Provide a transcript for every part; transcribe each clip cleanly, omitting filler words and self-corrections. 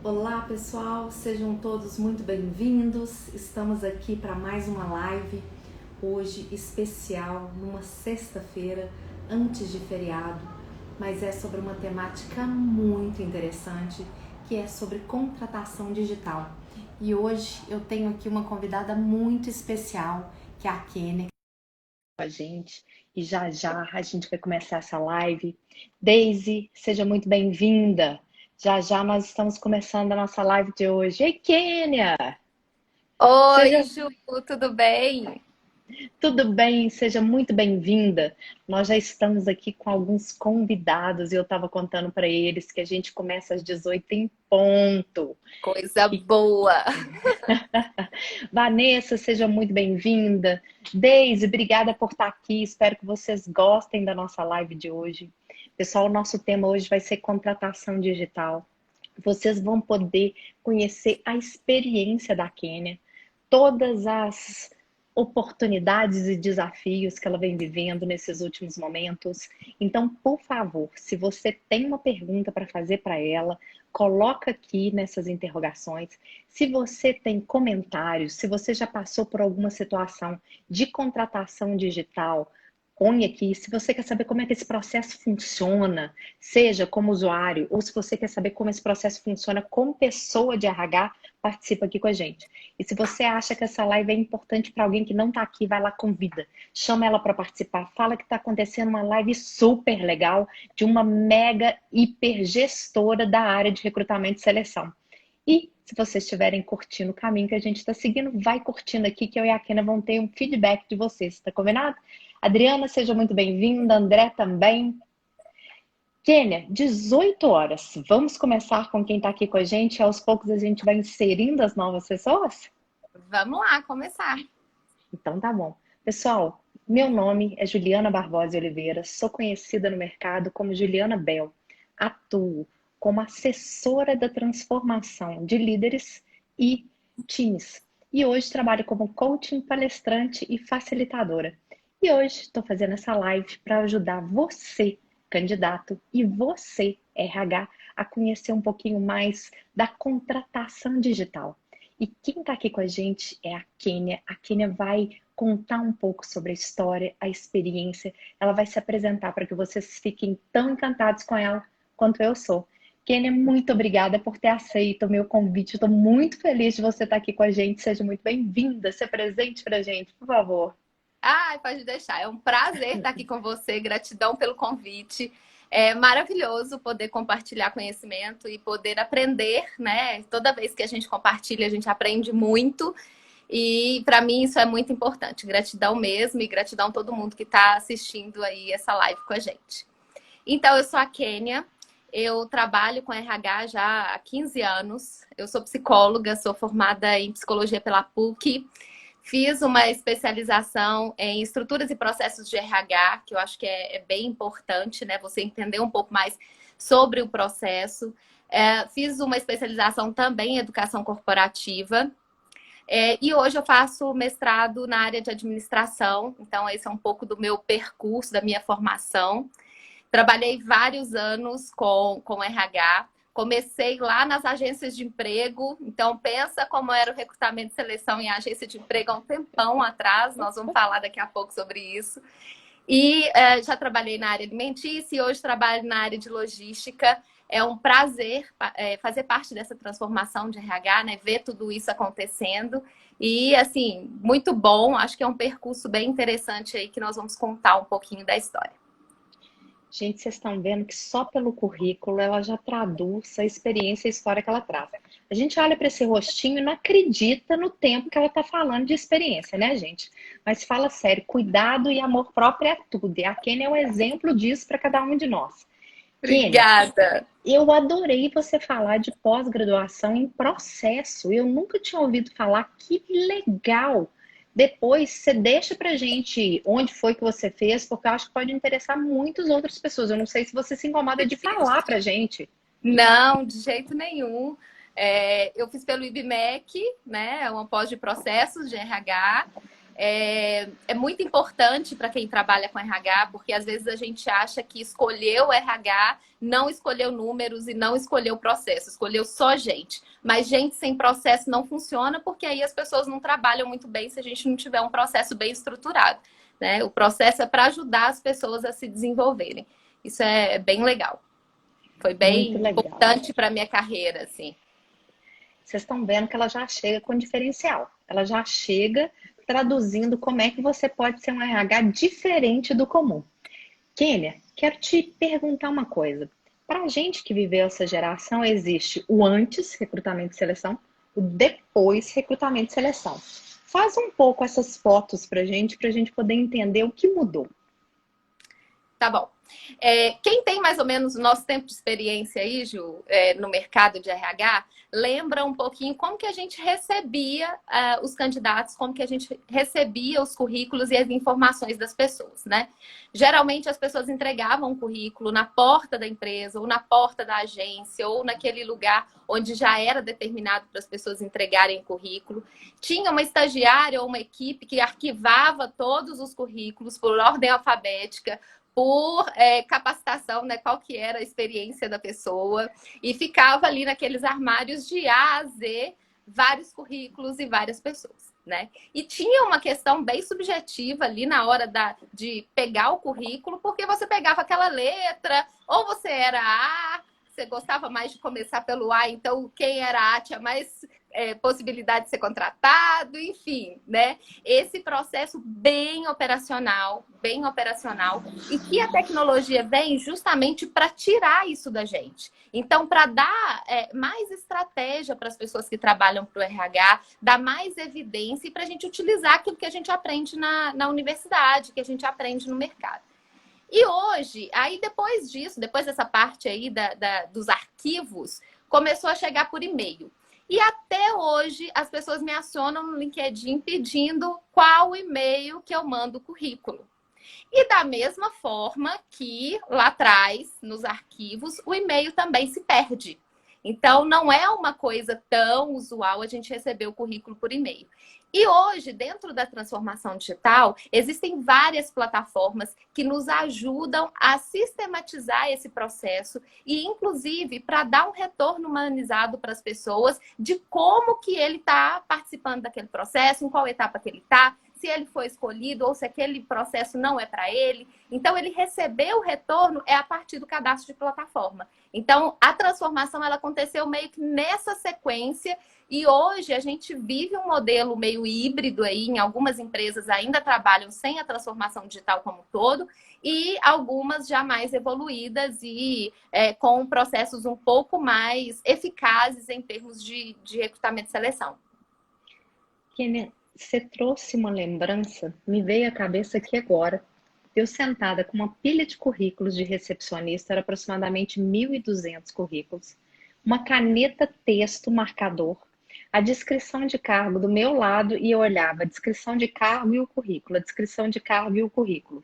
Olá pessoal, sejam todos muito bem-vindos. Estamos aqui para mais uma live, hoje especial, numa sexta-feira, antes de feriado, mas é sobre uma temática muito interessante, que é sobre contratação digital. E hoje eu tenho aqui uma convidada muito especial, que é a Kênia, com a gente, e já já a gente vai começar essa live. Daisy, seja muito bem-vinda. Já já nós estamos começando a nossa live de hoje. Ei, Kênia! Oi, Seja Ju, tudo bem? tudo bem, seja muito bem-vinda. Nós já estamos aqui com alguns convidados e eu estava contando para eles que a gente começa às 18 em ponto. Coisa E boa. Vanessa, seja muito bem-vinda. Deise, obrigada por estar aqui. Espero que vocês gostem da nossa live de hoje. Pessoal, o nosso tema hoje vai ser contratação digital. Vocês vão poder conhecer a experiência da Kênia, todas as oportunidades e desafios que ela vem vivendo nesses últimos momentos. Então, por favor, se você tem uma pergunta para fazer para ela, coloca aqui nessas interrogações. Se você tem comentários, se você já passou por alguma situação de contratação digital, põe aqui. Se você quer saber como é que esse processo funciona, seja como usuário, ou se você quer saber como esse processo funciona como pessoa de RH, participa aqui com a gente. E se você acha que essa live é importante para alguém que não está aqui, vai lá, convida. Chama ela para participar. Fala que está acontecendo uma live super legal de uma mega hiper gestora da área de recrutamento e seleção. E se vocês estiverem curtindo o caminho que a gente está seguindo, vai curtindo aqui que eu e a Kena vão ter um feedback de vocês. Tá combinado? Adriana, seja muito bem-vinda. André também. Kênia, 18 horas. Vamos começar com quem está aqui com a gente. Aos poucos a gente vai inserindo as novas pessoas? Vamos lá, começar. Então tá bom. Pessoal, meu nome é Juliana Barbosa Oliveira. Sou conhecida no mercado como Juliana Bell. Atuo como assessora da transformação de líderes e times. E hoje trabalho como coaching, palestrante e facilitadora. E hoje estou fazendo essa live para ajudar você, candidato, e você, RH, a conhecer um pouquinho mais da contratação digital. E quem está aqui com a gente é a Kênia. A Kênia vai contar um pouco sobre a história, a experiência. Ela vai se apresentar para que vocês fiquem tão encantados com ela quanto eu sou. Kênia, muito obrigada por ter aceito o meu convite. Estou muito feliz de você estar aqui com a gente. Seja muito bem-vinda. Se presente para a gente, por favor. Ai, pode deixar. É um prazer estar aqui com você. Gratidão pelo convite. É maravilhoso poder compartilhar conhecimento e poder aprender, né? Toda vez que a gente compartilha, a gente aprende muito. E para mim isso é muito importante. Gratidão mesmo e gratidão a todo mundo que está assistindo aí essa live com a gente. Então, eu sou a Kênia, eu trabalho com RH já há 15 anos, eu sou psicóloga, sou formada em psicologia pela PUC, fiz uma especialização em estruturas e processos de RH, que eu acho que é bem importante, né? Você entender um pouco mais sobre o processo. Fiz uma especialização também em educação corporativa. E hoje eu faço mestrado na área de administração, então esse é um pouco do meu percurso, da minha formação. Trabalhei vários anos com RH. Comecei lá nas agências de emprego. Então, pensa como era o recrutamento e seleção em agência de emprego há um tempão atrás. Nós vamos falar daqui a pouco sobre isso. E já trabalhei na área alimentícia e hoje trabalho na área de logística. É um prazer fazer parte dessa transformação de RH, né? Ver tudo isso acontecendo. E, assim, muito bom. Acho que é um percurso bem interessante aí que nós vamos contar um pouquinho da história. Gente, vocês estão vendo que só pelo currículo ela já traduz a experiência e a história que ela traz. A gente olha para esse rostinho e não acredita no tempo que ela está falando de experiência, né, gente? Mas fala sério, cuidado e amor próprio é tudo. E a Kênia é um exemplo disso para cada um de nós. Kênia, Obrigada. eu adorei você falar de pós-graduação em processo. Eu nunca tinha ouvido falar. Que legal! Depois você deixa pra gente onde foi que você fez, porque eu acho que pode interessar muitas outras pessoas. Eu não sei se você se incomoda de falar pra gente. Não, de jeito nenhum. Eu fiz pelo IBMEC, né? É uma pós de processos de RH. é muito importante para quem trabalha com RH, porque às vezes a gente acha que escolheu o RH, não escolheu números e não escolheu processo, escolheu só gente. Mas gente sem processo não funciona, porque aí as pessoas não trabalham muito bem se a gente não tiver um processo bem estruturado, né? O processo é para ajudar as pessoas a se desenvolverem. Isso é bem legal. Foi Muito bem legal. importante para a minha carreira, assim. Vocês estão vendo que ela já chega com diferencial. Ela já chega traduzindo como é que você pode ser um RH diferente do comum. Kênia, quero te perguntar uma coisa. Para a gente que viveu essa geração, existe o antes recrutamento e seleção, o depois recrutamento e seleção. Faz um pouco essas fotos para a gente poder entender o que mudou. Tá bom. Quem tem mais ou menos o nosso tempo de experiência aí, Ju, no mercado de RH, lembra um pouquinho como que a gente recebia os candidatos, como que a gente recebia os currículos e as informações das pessoas, né? Geralmente as pessoas entregavam um currículo na porta da empresa, ou na porta da agência, ou naquele lugar onde já era determinado para as pessoas entregarem o currículo. Tinha uma estagiária ou uma equipe que arquivava todos os currículos por ordem alfabética, por capacitação, né? Qual que era a experiência da pessoa, e ficava ali naqueles armários de A a Z, vários currículos e várias pessoas, né? E tinha uma questão bem subjetiva ali na hora de pegar o currículo, porque você pegava aquela letra, ou você era A, você gostava mais de começar pelo A, então quem era A tinha mais possibilidade de ser contratado, enfim, né? Esse processo bem operacional, e que a tecnologia vem justamente para tirar isso da gente. Então, para dar mais estratégia para as pessoas que trabalham para o RH, dar mais evidência e para a gente utilizar aquilo que a gente aprende na universidade, que a gente aprende no mercado. E hoje, aí depois disso, depois dessa parte aí dos arquivos, começou a chegar por e-mail. E até hoje as pessoas me acionam no LinkedIn pedindo qual e-mail que eu mando o currículo. E da mesma forma que lá atrás, nos arquivos, o e-mail também se perde. Então, não é uma coisa tão usual a gente receber o currículo por e-mail. E hoje, dentro da transformação digital, existem várias plataformas que nos ajudam a sistematizar esse processo e, inclusive, para dar um retorno humanizado para as pessoas de como que ele está participando daquele processo, em qual etapa que ele está, se ele foi escolhido ou se aquele processo não é para ele. Então, ele recebeu o retorno a partir do cadastro de plataforma. Então, a transformação ela aconteceu meio que nessa sequência e hoje a gente vive um modelo meio híbrido aí, em algumas empresas ainda trabalham sem a transformação digital como um todo e algumas já mais evoluídas e com processos um pouco mais eficazes em termos de recrutamento e seleção. Kênia, você trouxe uma lembrança, me veio à cabeça aqui agora. Eu sentada com uma pilha de currículos de recepcionista, era aproximadamente 1.200 currículos, uma caneta texto marcador, a descrição de cargo do meu lado e eu olhava a descrição de cargo e o currículo, a descrição de cargo e o currículo.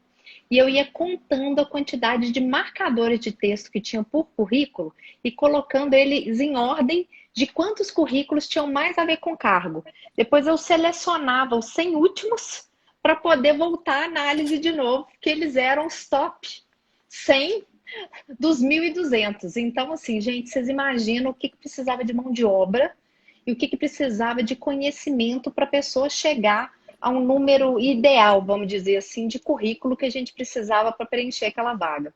E eu ia contando a quantidade de marcadores de texto que tinham por currículo e colocando eles em ordem de quantos currículos tinham mais a ver com cargo. Depois eu selecionava os 100 últimos para poder voltar à análise de novo, que eles eram os top 100 dos 1.200. Então, assim, gente, vocês imaginam o que precisava de mão de obra e o que precisava de conhecimento para a pessoa chegar a um número ideal, vamos dizer assim, de currículo que a gente precisava para preencher aquela vaga.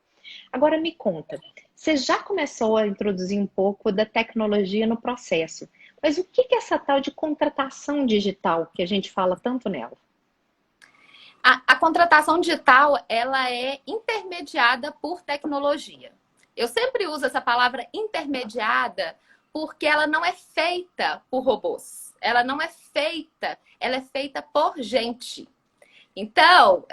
Agora me conta, você já começou a introduzir um pouco da tecnologia no processo, mas o que é essa tal de contratação digital que a gente fala tanto nela? A contratação digital, ela é intermediada por tecnologia. Eu sempre uso essa palavra intermediada porque ela não é feita por robôs. Ela não é feita, ela é feita por gente. Então,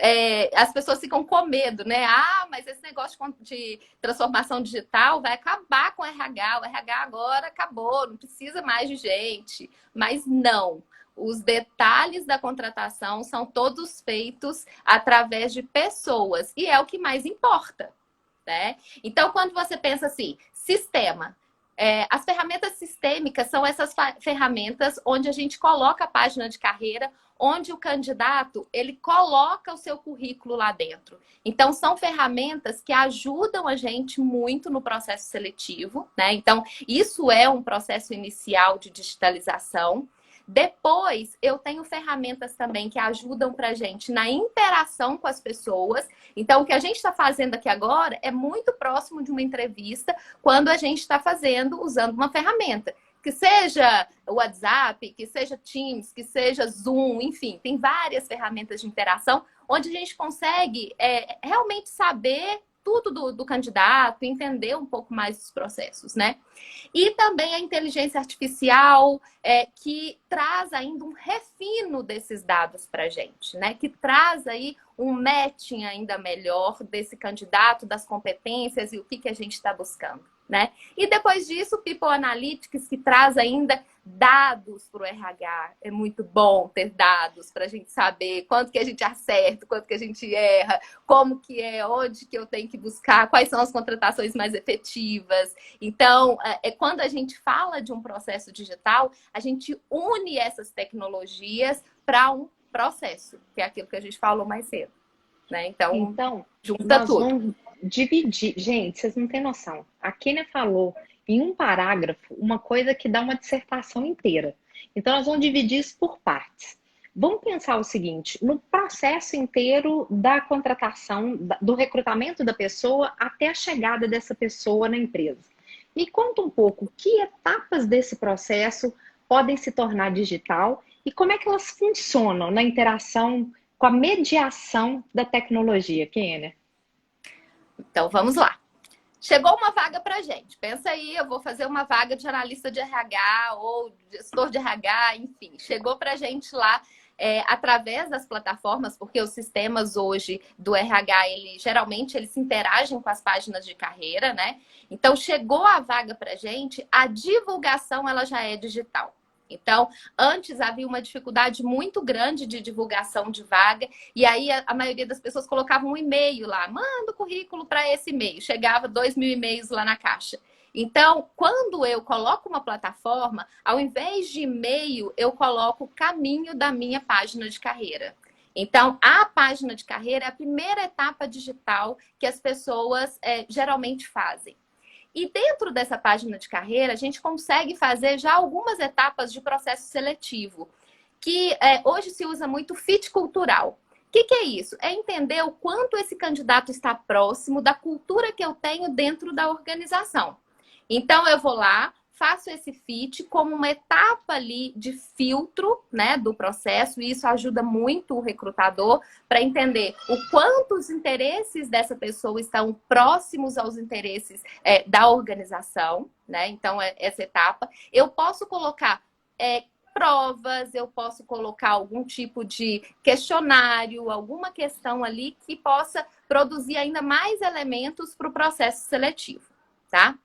as pessoas ficam com medo, né? Ah, mas esse negócio de transformação digital vai acabar com o RH. O RH agora acabou, não precisa mais de gente. Mas não. Os detalhes da contratação são todos feitos através de pessoas. E é o que mais importa, né? Então, quando você pensa assim, sistema, As ferramentas sistêmicas são essas ferramentas onde a gente coloca a página de carreira, onde o candidato ele coloca o seu currículo lá dentro. Então, são ferramentas que ajudam a gente muito no processo seletivo, né? Então, isso é um processo inicial de digitalização. Depois, eu tenho ferramentas também que ajudam para a gente na interação com as pessoas. Então, o que a gente está fazendo aqui agora é muito próximo de uma entrevista quando a gente está fazendo usando uma ferramenta. Que seja o WhatsApp, que seja Teams, que seja Zoom, enfim, tem várias ferramentas de interação onde a gente consegue realmente saber tudo do candidato, entender um pouco mais dos processos, né? E também a inteligência artificial, que traz ainda um refino desses dados para a gente, né? Que traz aí um matching ainda melhor desse candidato, das competências e o que a gente está buscando, né? E depois disso, o People Analytics, que traz ainda dados para o RH. É muito bom ter dados para a gente saber quanto que a gente acerta, quanto que a gente erra, como que é, onde que eu tenho que buscar, quais são as contratações mais efetivas. Então, quando a gente fala de um processo digital, a gente une essas tecnologias para um processo, que é aquilo que a gente falou mais cedo, né? Então junta nós tudo. vamos dividir. Gente, vocês não têm noção. A Kênia falou em um parágrafo uma coisa que dá uma dissertação inteira. Então, nós vamos dividir isso por partes. Vamos pensar o seguinte, no processo inteiro da contratação, do recrutamento da pessoa até a chegada dessa pessoa na empresa. Me conta um pouco que etapas desse processo podem se tornar digital e como é que elas funcionam na interação com a mediação da tecnologia, Kênia? Então, vamos lá. Chegou uma vaga pra gente. Pensa aí, eu vou fazer uma vaga de analista de RH ou gestor de RH, enfim. Chegou pra gente lá através das plataformas, porque os sistemas hoje do RH, geralmente eles interagem com as páginas de carreira, né? Então, chegou a vaga pra gente, a divulgação ela já é digital. Então, antes havia uma dificuldade muito grande de divulgação de vaga, e aí a maioria das pessoas colocavam um e-mail lá, manda o currículo para esse e-mail. Chegava 2.000 e-mails lá na caixa. Então, quando eu coloco uma plataforma, ao invés de e-mail, eu coloco o caminho da minha página de carreira. Então, a página de carreira é a primeira etapa digital que as pessoas geralmente fazem. E dentro dessa página de carreira, a gente consegue fazer já algumas etapas de processo seletivo, que hoje se usa muito fit cultural. O que é isso? É entender o quanto esse candidato está próximo da cultura que eu tenho dentro da organização. Então, eu vou lá, faço esse fit como uma etapa ali de filtro, né, do processo, e isso ajuda muito o recrutador para entender o quanto os interesses dessa pessoa estão próximos aos interesses da organização, né? Então, essa etapa. Eu posso colocar provas, eu posso colocar algum tipo de questionário, alguma questão ali que possa produzir ainda mais elementos para o processo seletivo, tá?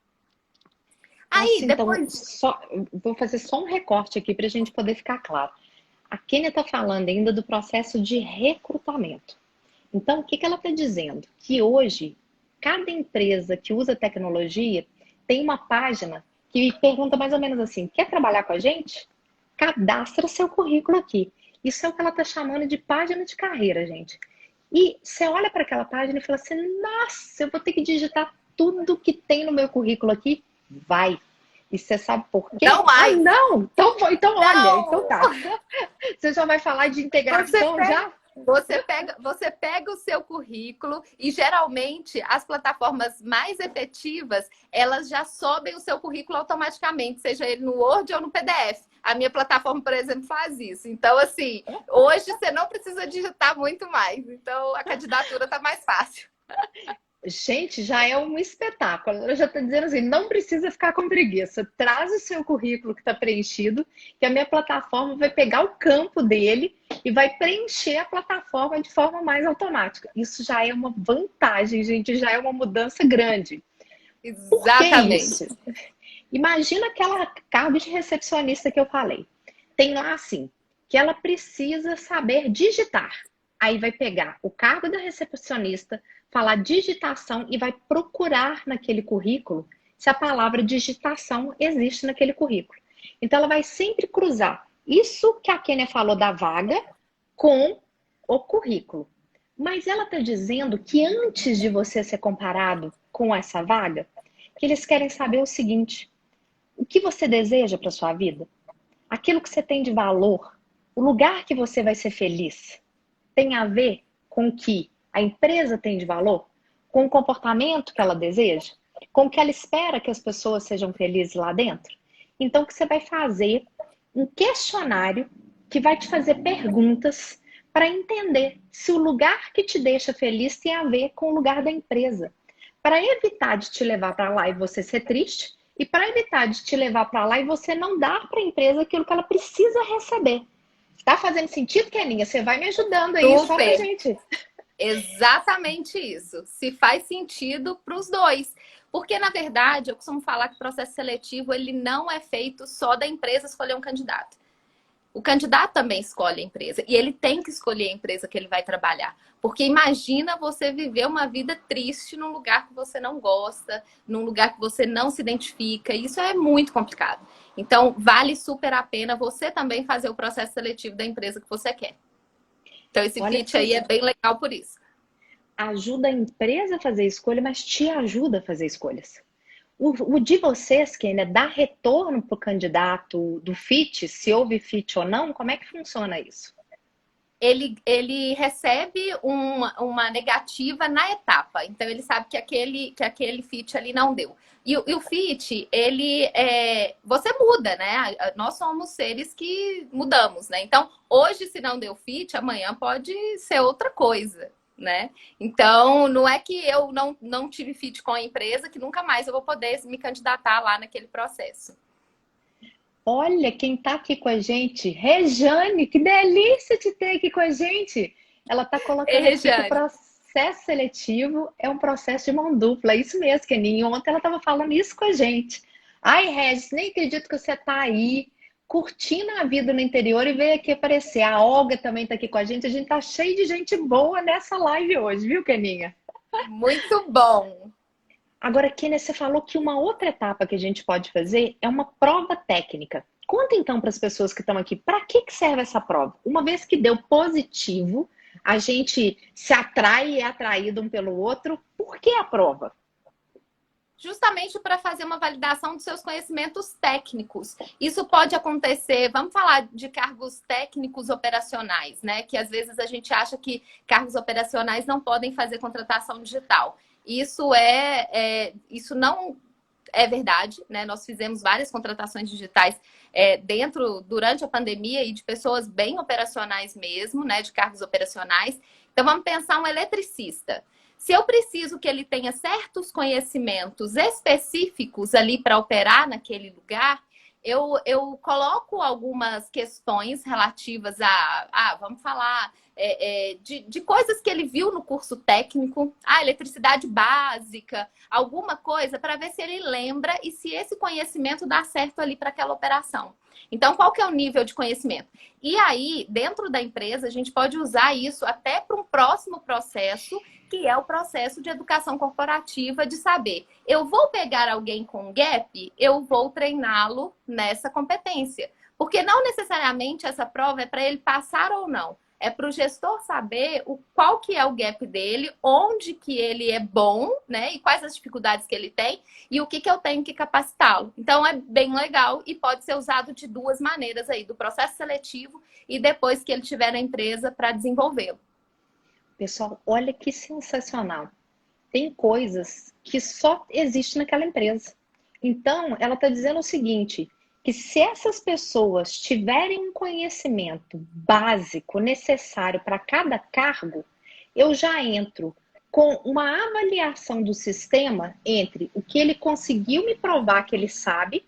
Aí, Nossa, depois... vou fazer só um recorte aqui para a gente poder ficar claro. A Kênia está falando ainda do processo de recrutamento. Então, o que ela está dizendo? Que hoje, cada empresa que usa tecnologia tem uma página que pergunta mais ou menos assim, quer trabalhar com a gente? Cadastra seu currículo aqui. Isso é o que ela está chamando de página de carreira, gente. E você olha para aquela página e fala assim, nossa, eu vou ter que digitar tudo que tem no meu currículo aqui. Vai. E você sabe por quê? Não vai. Ah, não! Então não. Olha, então tá. Você já vai falar de integração já? Você pega o seu currículo e geralmente as plataformas mais efetivas, elas já sobem o seu currículo automaticamente, seja ele no Word ou no PDF. A minha plataforma, por exemplo, faz isso. Então, assim, hoje você não precisa digitar muito mais. Então, a candidatura tá mais fácil. Gente, já é um espetáculo. Ela já está dizendo assim, não precisa ficar com preguiça. Traz o seu currículo que está preenchido, que a minha plataforma vai pegar o campo dele e vai preencher a plataforma de forma mais automática. Isso já é uma vantagem, gente, já é uma mudança grande. Exatamente. Imagina aquela cargo de recepcionista que eu falei. Tem lá assim, que ela precisa saber digitar. Aí vai pegar o cargo da recepcionista, falar digitação e vai procurar naquele currículo se a palavra digitação existe naquele currículo. Então, ela vai sempre cruzar isso que a Kênia falou da vaga com o currículo. Mas ela está dizendo que antes de você ser comparado com essa vaga, que eles querem saber o seguinte: o que você deseja para sua vida? Aquilo que você tem de valor, o lugar que você vai ser feliz, tem a ver com o que a empresa tem de valor? Com o comportamento que ela deseja? Com o que ela espera que as pessoas sejam felizes lá dentro? Então, o que você vai fazer? Um questionário que vai te fazer perguntas para entender se o lugar que te deixa feliz tem a ver com o lugar da empresa. Para evitar de te levar para lá e você ser triste, e para evitar de te levar para lá e você não dar para a empresa aquilo que ela precisa receber. Tá fazendo sentido, Keninha? Você vai me ajudando aí só pra Super! gente. Exatamente isso. Se faz sentido para os dois. Porque, na verdade, eu costumo falar que o processo seletivo ele não é feito só da empresa escolher um candidato. O candidato também escolhe a empresa. E ele tem que escolher a empresa que ele vai trabalhar. Porque imagina você viver uma vida triste num lugar que você não gosta, num lugar que você não se identifica. Isso é muito complicado. Então, vale super a pena você também fazer o processo seletivo da empresa que você quer. Então, esse Olha fit que aí é bem legal por isso. ajuda a empresa a fazer escolha, mas te ajuda a fazer escolhas. O de vocês, que ainda dá retorno para o candidato do fit, se houve fit ou não, como é que funciona isso? Ele recebe uma negativa na etapa. Então, ele sabe que aquele fit ali não deu. E o fit, você muda, né? Nós somos seres que mudamos, né? Então, hoje, se não deu fit, amanhã pode ser outra coisa, né? Então, não é que eu não tive fit com a empresa, que nunca mais eu vou poder me candidatar lá naquele processo. Olha quem está aqui com a gente, Rejane, que delícia te ter aqui com a gente. Ela está Ei, colocando aqui que o Rejane. processo seletivo é um processo de mão dupla. É isso mesmo, Keninha. Ontem ela estava falando isso com a gente. Ai, Regis, nem acredito que você está aí, curtindo a vida no interior e veio aqui aparecer. A Olga também está aqui com a gente. A gente está cheio de gente boa nessa live hoje, viu, Keninha? Muito bom. Agora, Kênia, você falou que uma outra etapa que a gente pode fazer é uma prova técnica. Conta então para as pessoas que estão aqui, para que serve essa prova? Uma vez que deu positivo, a gente se atrai e é atraído um pelo outro. Por que a prova? Justamente para fazer uma validação dos seus conhecimentos técnicos. Isso pode acontecer, vamos falar de cargos técnicos operacionais, né? Que às vezes a gente acha que cargos operacionais não podem fazer contratação digital. Isso não é verdade, né? Nós fizemos várias contratações digitais durante a pandemia e de pessoas bem operacionais mesmo, né? De cargos operacionais. Então vamos pensar um eletricista. Se eu preciso que ele tenha certos conhecimentos específicos ali para operar naquele lugar, eu coloco algumas questões relativas vamos falar, de coisas que ele viu no curso técnico, eletricidade básica, alguma coisa, para ver se ele lembra e se esse conhecimento dá certo ali para aquela operação. Então, qual que é o nível de conhecimento? E aí, dentro da empresa, a gente pode usar isso até para um próximo processo, que é o processo de educação corporativa, de saber, eu vou pegar alguém com gap, eu vou treiná-lo nessa competência. Porque não necessariamente essa prova é para ele passar ou não. É para o gestor saber qual que é o gap dele, onde que ele é bom, né? E quais as dificuldades que ele tem e o que eu tenho que capacitá-lo. Então, é bem legal e pode ser usado de duas maneiras aí, do processo seletivo e depois que ele tiver na empresa para desenvolvê-lo. Pessoal, olha que sensacional. Tem coisas que só existem naquela empresa. Então, ela está dizendo o seguinte, que se essas pessoas tiverem um conhecimento básico necessário para cada cargo, eu já entro com uma avaliação do sistema entre o que ele conseguiu me provar que ele sabe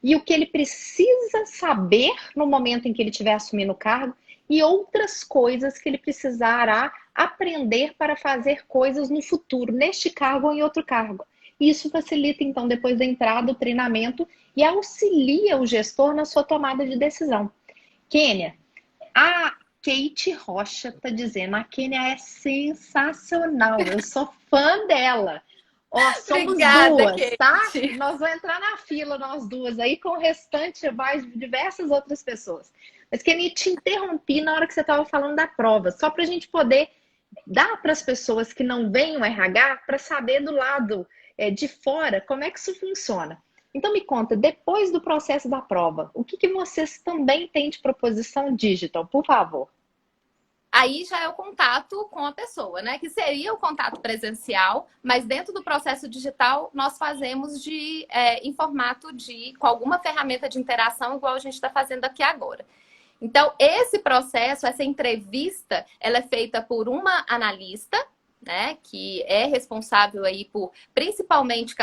e o que ele precisa saber no momento em que ele estiver assumindo o cargo e outras coisas que ele precisará aprender para fazer coisas no futuro, neste cargo ou em outro cargo. Isso facilita, então, depois da entrada, o treinamento e auxilia o gestor na sua tomada de decisão. Kênia, a Kate Rocha está dizendo, a Kênia é sensacional, eu sou fã dela. Ó, somos Obrigada, duas, tá? Kate. Nós vamos entrar na fila, nós duas, aí com o restante mais diversas outras pessoas. Mas queria te interromper na hora que você estava falando da prova, só para a gente poder dar para as pessoas que não veem o RH para saber do lado de fora como é que isso funciona. Então me conta, depois do processo da prova, o que vocês também têm de proposição digital, por favor? Aí já é o contato com a pessoa, né? Que seria o contato presencial, mas dentro do processo digital nós fazemos em formato com alguma ferramenta de interação, igual a gente está fazendo aqui agora. Então, esse processo, essa entrevista, ela é feita por uma analista, né? Que é responsável aí por, principalmente,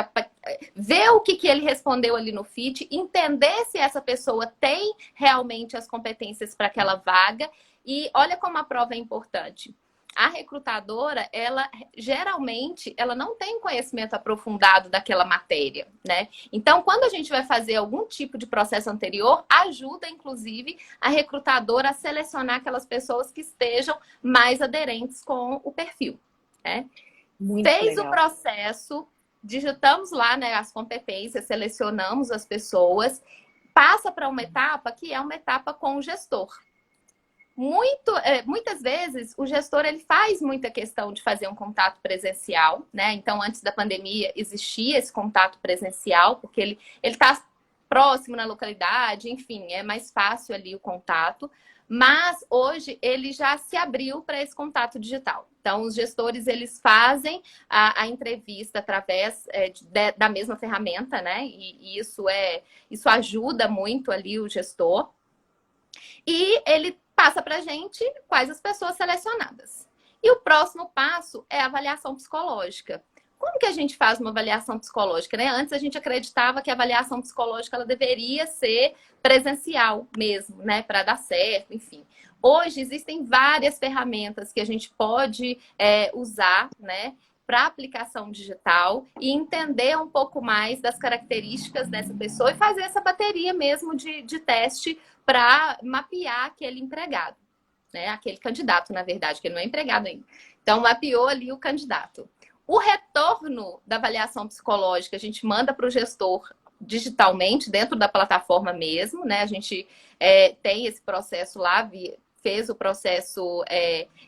ver o que ele respondeu ali no Fit, entender se essa pessoa tem realmente as competências para aquela vaga. E olha como a prova é importante. A recrutadora, ela geralmente, ela não tem conhecimento aprofundado daquela matéria, né? Então, quando a gente vai fazer algum tipo de processo anterior, ajuda, inclusive, a recrutadora a selecionar aquelas pessoas que estejam mais aderentes com o perfil, né? Muito Fez o legal. processo, digitamos lá, né, as competências, selecionamos as pessoas, passa para uma etapa que é uma etapa com o gestor. Muitas vezes o gestor ele faz muita questão de fazer um contato presencial, né? Então, antes da pandemia, existia esse contato presencial, porque ele está próximo na localidade, enfim, é mais fácil ali o contato. Mas hoje ele já se abriu para esse contato digital. Então, os gestores eles fazem a entrevista através da mesma ferramenta, né? E isso ajuda muito ali o gestor. E ele passa para a gente quais as pessoas selecionadas. E o próximo passo é a avaliação psicológica. Como que a gente faz uma avaliação psicológica, né? Antes a gente acreditava que a avaliação psicológica ela deveria ser presencial mesmo, né? Para dar certo, enfim. Hoje existem várias ferramentas que a gente pode usar, né? Para aplicação digital e entender um pouco mais das características dessa pessoa e fazer essa bateria mesmo de teste para mapear aquele empregado, né? Aquele candidato, na verdade, que ele não é empregado ainda. Então, mapeou ali o candidato. O retorno da avaliação psicológica a gente manda para o gestor digitalmente, dentro da plataforma mesmo, né? A gente tem esse processo lá, fez o processo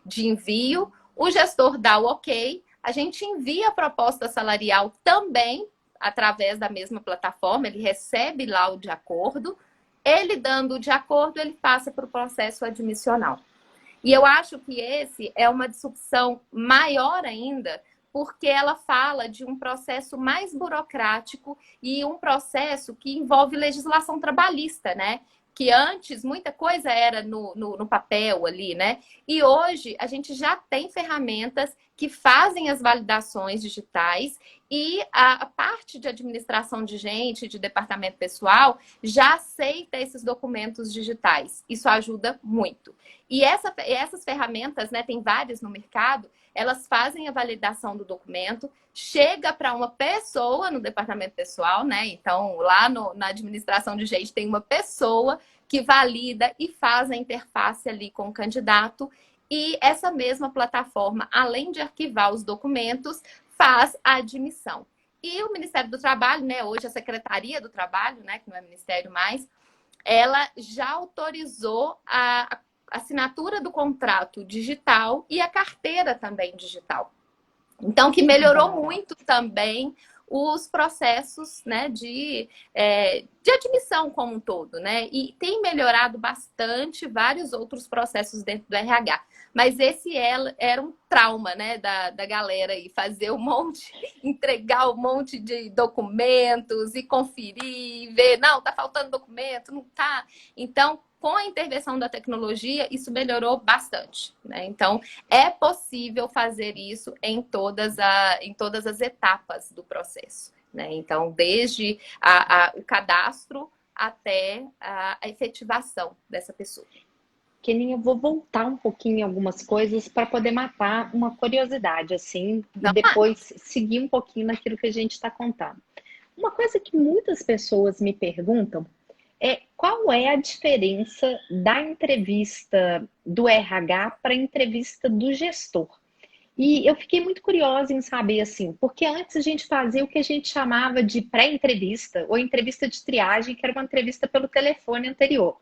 de envio, o gestor dá o ok, a gente envia a proposta salarial também através da mesma plataforma, ele recebe lá o de acordo, ele dando o de acordo, ele passa para o processo admissional. E eu acho que esse é uma disrupção maior ainda, porque ela fala de um processo mais burocrático e um processo que envolve legislação trabalhista, né? Que antes muita coisa era no papel ali, né? E hoje a gente já tem ferramentas que fazem as validações digitais e a parte de administração de gente, de departamento pessoal, já aceita esses documentos digitais. Isso ajuda muito. E essas ferramentas, né, tem várias no mercado, elas fazem a validação do documento, chega para uma pessoa no departamento pessoal, né? Então, lá na administração de gente tem uma pessoa que valida e faz a interface ali com o candidato. E essa mesma plataforma, além de arquivar os documentos, faz a admissão. E o Ministério do Trabalho, né? Hoje a Secretaria do Trabalho, né? Que não é ministério mais, ela já autorizou a assinatura do contrato digital e a carteira também digital. Então, que melhorou muito também os processos, né, de admissão como um todo, né? E tem melhorado bastante vários outros processos dentro do RH. Mas esse era um trauma, né, da galera aí, fazer um monte, entregar um monte de documentos e conferir, ver, não, tá faltando documento, não tá. Então, com a intervenção da tecnologia, isso melhorou bastante, né? Então, é possível fazer isso em todas as etapas do processo, né? Então, desde o cadastro até a efetivação dessa pessoa. Keninha, eu vou voltar um pouquinho em algumas coisas para poder matar uma curiosidade, assim, e depois seguir um pouquinho naquilo que a gente está contando. Uma coisa que muitas pessoas me perguntam é qual é a diferença da entrevista do RH para a entrevista do gestor. E eu fiquei muito curiosa em saber, assim, porque antes a gente fazia o que a gente chamava de pré-entrevista ou entrevista de triagem, que era uma entrevista pelo telefone anterior.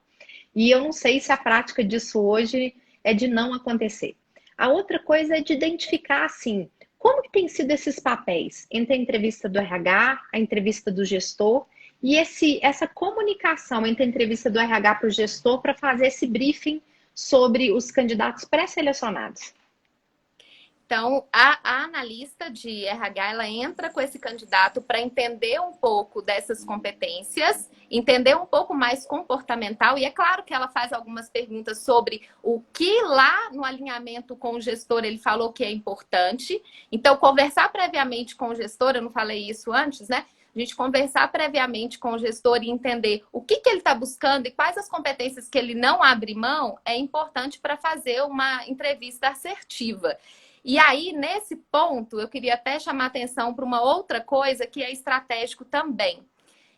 E eu não sei se a prática disso hoje é de não acontecer. A outra coisa é de identificar, assim, como que tem sido esses papéis entre a entrevista do RH, a entrevista do gestor e essa comunicação entre a entrevista do RH para o gestor para fazer esse briefing sobre os candidatos pré-selecionados. Então, a analista de RH, ela entra com esse candidato para entender um pouco dessas competências, entender um pouco mais comportamental, e é claro que ela faz algumas perguntas sobre o que lá no alinhamento com o gestor ele falou que é importante. Então, conversar previamente com o gestor, eu não falei isso antes, né? A gente conversar previamente com o gestor e entender o que ele está buscando e quais as competências que ele não abre mão é importante para fazer uma entrevista assertiva. E aí, nesse ponto, eu queria até chamar atenção para uma outra coisa que é estratégico também.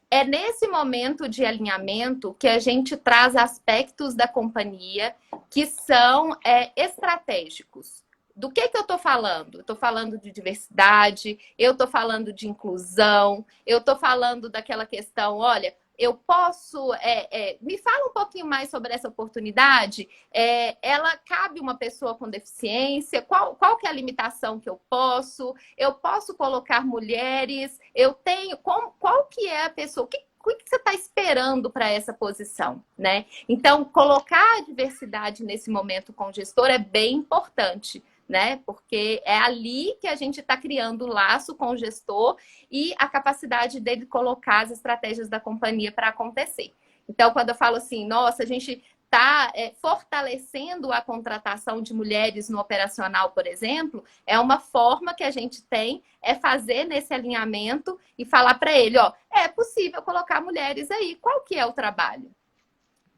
É nesse momento de alinhamento que a gente traz aspectos da companhia que são estratégicos. Do que eu estou falando? Eu estou falando de diversidade, eu estou falando de inclusão, eu estou falando daquela questão, olha, eu posso... me fala um pouquinho mais sobre essa oportunidade. Ela cabe uma pessoa com deficiência? Qual que é a limitação que eu posso? Eu posso colocar mulheres? Eu tenho... Qual que é a pessoa? O que você está esperando para essa posição, né? Então, colocar a diversidade nesse momento com o gestor é bem importante, né? Porque é ali que a gente está criando o laço com o gestor e a capacidade dele colocar as estratégias da companhia para acontecer. Então, quando eu falo assim, nossa, a gente está fortalecendo a contratação de mulheres no operacional, por exemplo, é uma forma que a gente tem fazer nesse alinhamento e falar para ele, ó, é possível colocar mulheres aí. Qual que é o trabalho?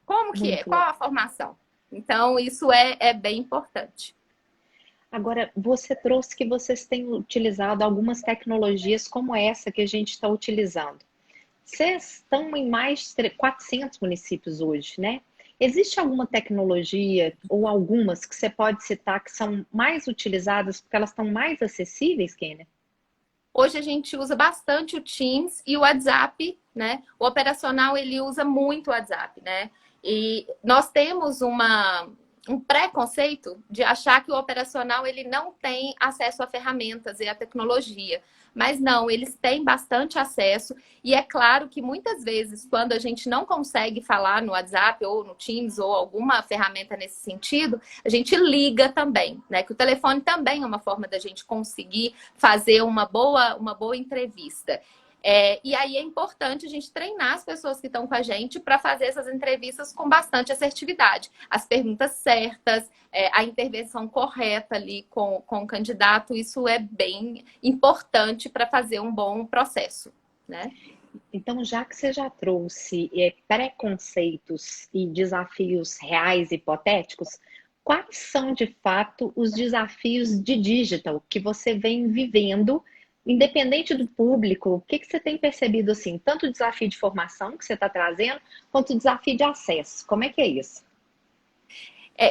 Como que é? Muito Qual legal. a formação? Então, isso é bem importante. Agora, você trouxe que vocês têm utilizado algumas tecnologias como essa que a gente está utilizando. Vocês estão em mais de 400 municípios hoje, né? Existe alguma tecnologia ou algumas que você pode citar que são mais utilizadas porque elas estão mais acessíveis, Kênia? Hoje a gente usa bastante o Teams e o WhatsApp, né? O operacional, ele usa muito o WhatsApp, né? E nós temos um preconceito de achar que o operacional ele não tem acesso a ferramentas e a tecnologia. Mas não, eles têm bastante acesso. E é claro que muitas vezes, quando a gente não consegue falar no WhatsApp ou no Teams ou alguma ferramenta nesse sentido, a gente liga também, né? Que o telefone também é uma forma da gente conseguir fazer uma boa entrevista. E aí é importante a gente treinar as pessoas que estão com a gente para fazer essas entrevistas com bastante assertividade. As perguntas certas, a intervenção correta ali com o candidato, isso é bem importante para fazer um bom processo, né? Então, já que você já trouxe preconceitos e desafios reais, hipotéticos, quais são de fato os desafios de digital que você vem vivendo, independente do público? O que você tem percebido assim, tanto o desafio de formação que você está trazendo, quanto o desafio de acesso? Como é que é isso?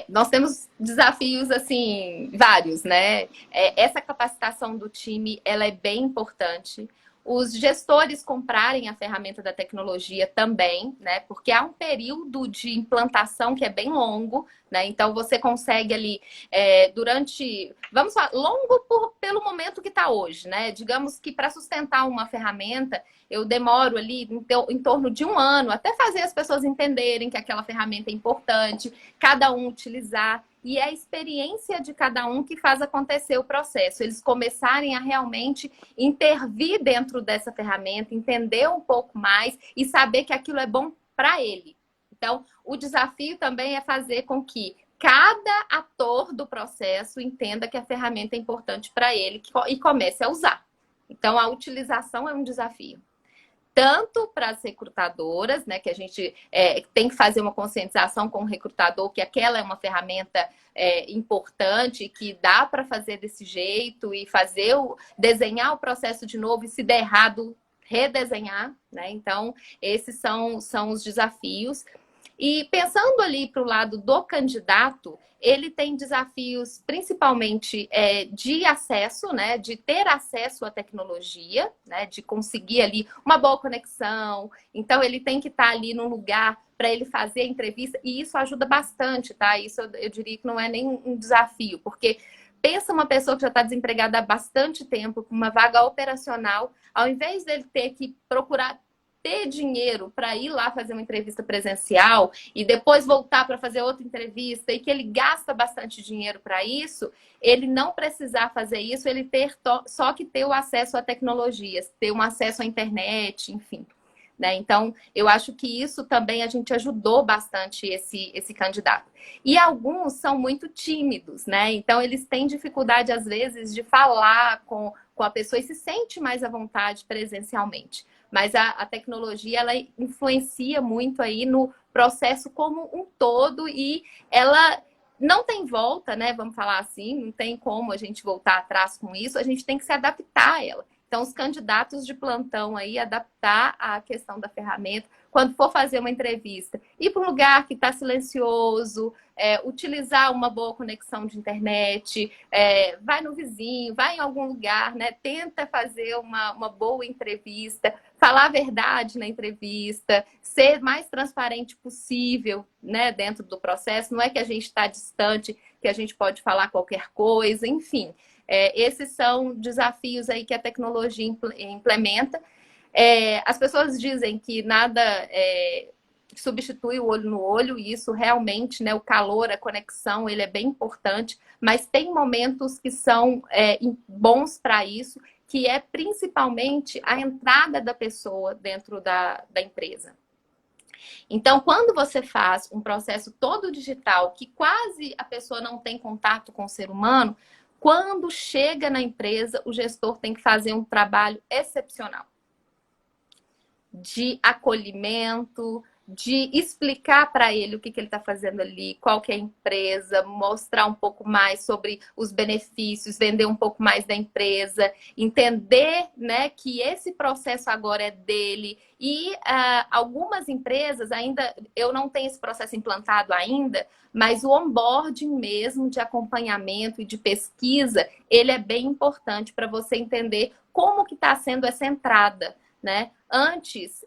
Nós temos desafios, assim, vários, né? Essa capacitação do time, ela é bem importante. Os gestores comprarem a ferramenta da tecnologia também, né? Porque há um período de implantação que é bem longo, né? Então você consegue ali durante, vamos falar, longo pelo momento que está hoje, né? Digamos que para sustentar uma ferramenta, eu demoro ali em torno de 1 ano até fazer as pessoas entenderem que aquela ferramenta é importante, cada um utilizar. E é a experiência de cada um que faz acontecer o processo. Eles começarem a realmente intervir dentro dessa ferramenta, entender um pouco mais e saber que aquilo é bom para ele. Então, o desafio também é fazer com que cada ator do processo entenda que a ferramenta é importante para ele e comece a usar. Então, a utilização é um desafio. Tanto para as recrutadoras, né, que a gente tem que fazer uma conscientização com o recrutador, que aquela é uma ferramenta importante, que dá para fazer desse jeito e desenhar o processo de novo e se der errado, redesenhar, né? Então, esses são os desafios. E pensando ali para o lado do candidato, ele tem desafios principalmente de acesso, né? De ter acesso à tecnologia, né? De conseguir ali uma boa conexão. Então, ele tem que estar ali num lugar para ele fazer a entrevista, e isso ajuda bastante, tá? Isso eu diria que não é nem um desafio, porque pensa uma pessoa que já está desempregada há bastante tempo, com uma vaga operacional, ao invés dele ter que procurar ter dinheiro para ir lá fazer uma entrevista presencial e depois voltar para fazer outra entrevista e que ele gasta bastante dinheiro para isso, ele não precisar fazer isso, ele ter só que ter o acesso a tecnologias, ter um acesso à internet, enfim. Né? Então, eu acho que isso também a gente ajudou bastante esse candidato. E alguns são muito tímidos, né? Então, eles têm dificuldade, às vezes, de falar com a pessoa e se sente mais à vontade presencialmente. Mas a tecnologia, ela influencia muito aí no processo como um todo e ela não tem volta, né? Vamos falar assim, não tem como a gente voltar atrás com isso, a gente tem que se adaptar a ela. Então, os candidatos de plantão aí, adaptar a questão da ferramenta, quando for fazer uma entrevista, ir para um lugar que está silencioso, utilizar uma boa conexão de internet, vai no vizinho, vai em algum lugar, né? Tenta fazer uma boa entrevista, falar a verdade na entrevista, ser mais transparente possível, né, dentro do processo. Não é que a gente está distante, que a gente pode falar qualquer coisa, enfim. Esses são desafios aí que a tecnologia implementa. As pessoas dizem que nada substitui o olho no olho, e isso realmente, né, o calor, a conexão, ele é bem importante, mas tem momentos que são bons para isso, que é principalmente a entrada da pessoa dentro da empresa. Então, quando você faz um processo todo digital, que quase a pessoa não tem contato com o ser humano, quando chega na empresa, o gestor tem que fazer um trabalho excepcional de acolhimento, de explicar para ele o que ele está fazendo ali, qual que é a empresa, mostrar um pouco mais sobre os benefícios, vender um pouco mais da empresa, entender, né, que esse processo agora é dele. E algumas empresas ainda, eu não tenho esse processo implantado ainda, mas o onboarding mesmo de acompanhamento e de pesquisa, ele é bem importante para você entender como que está sendo essa entrada, né? Antes,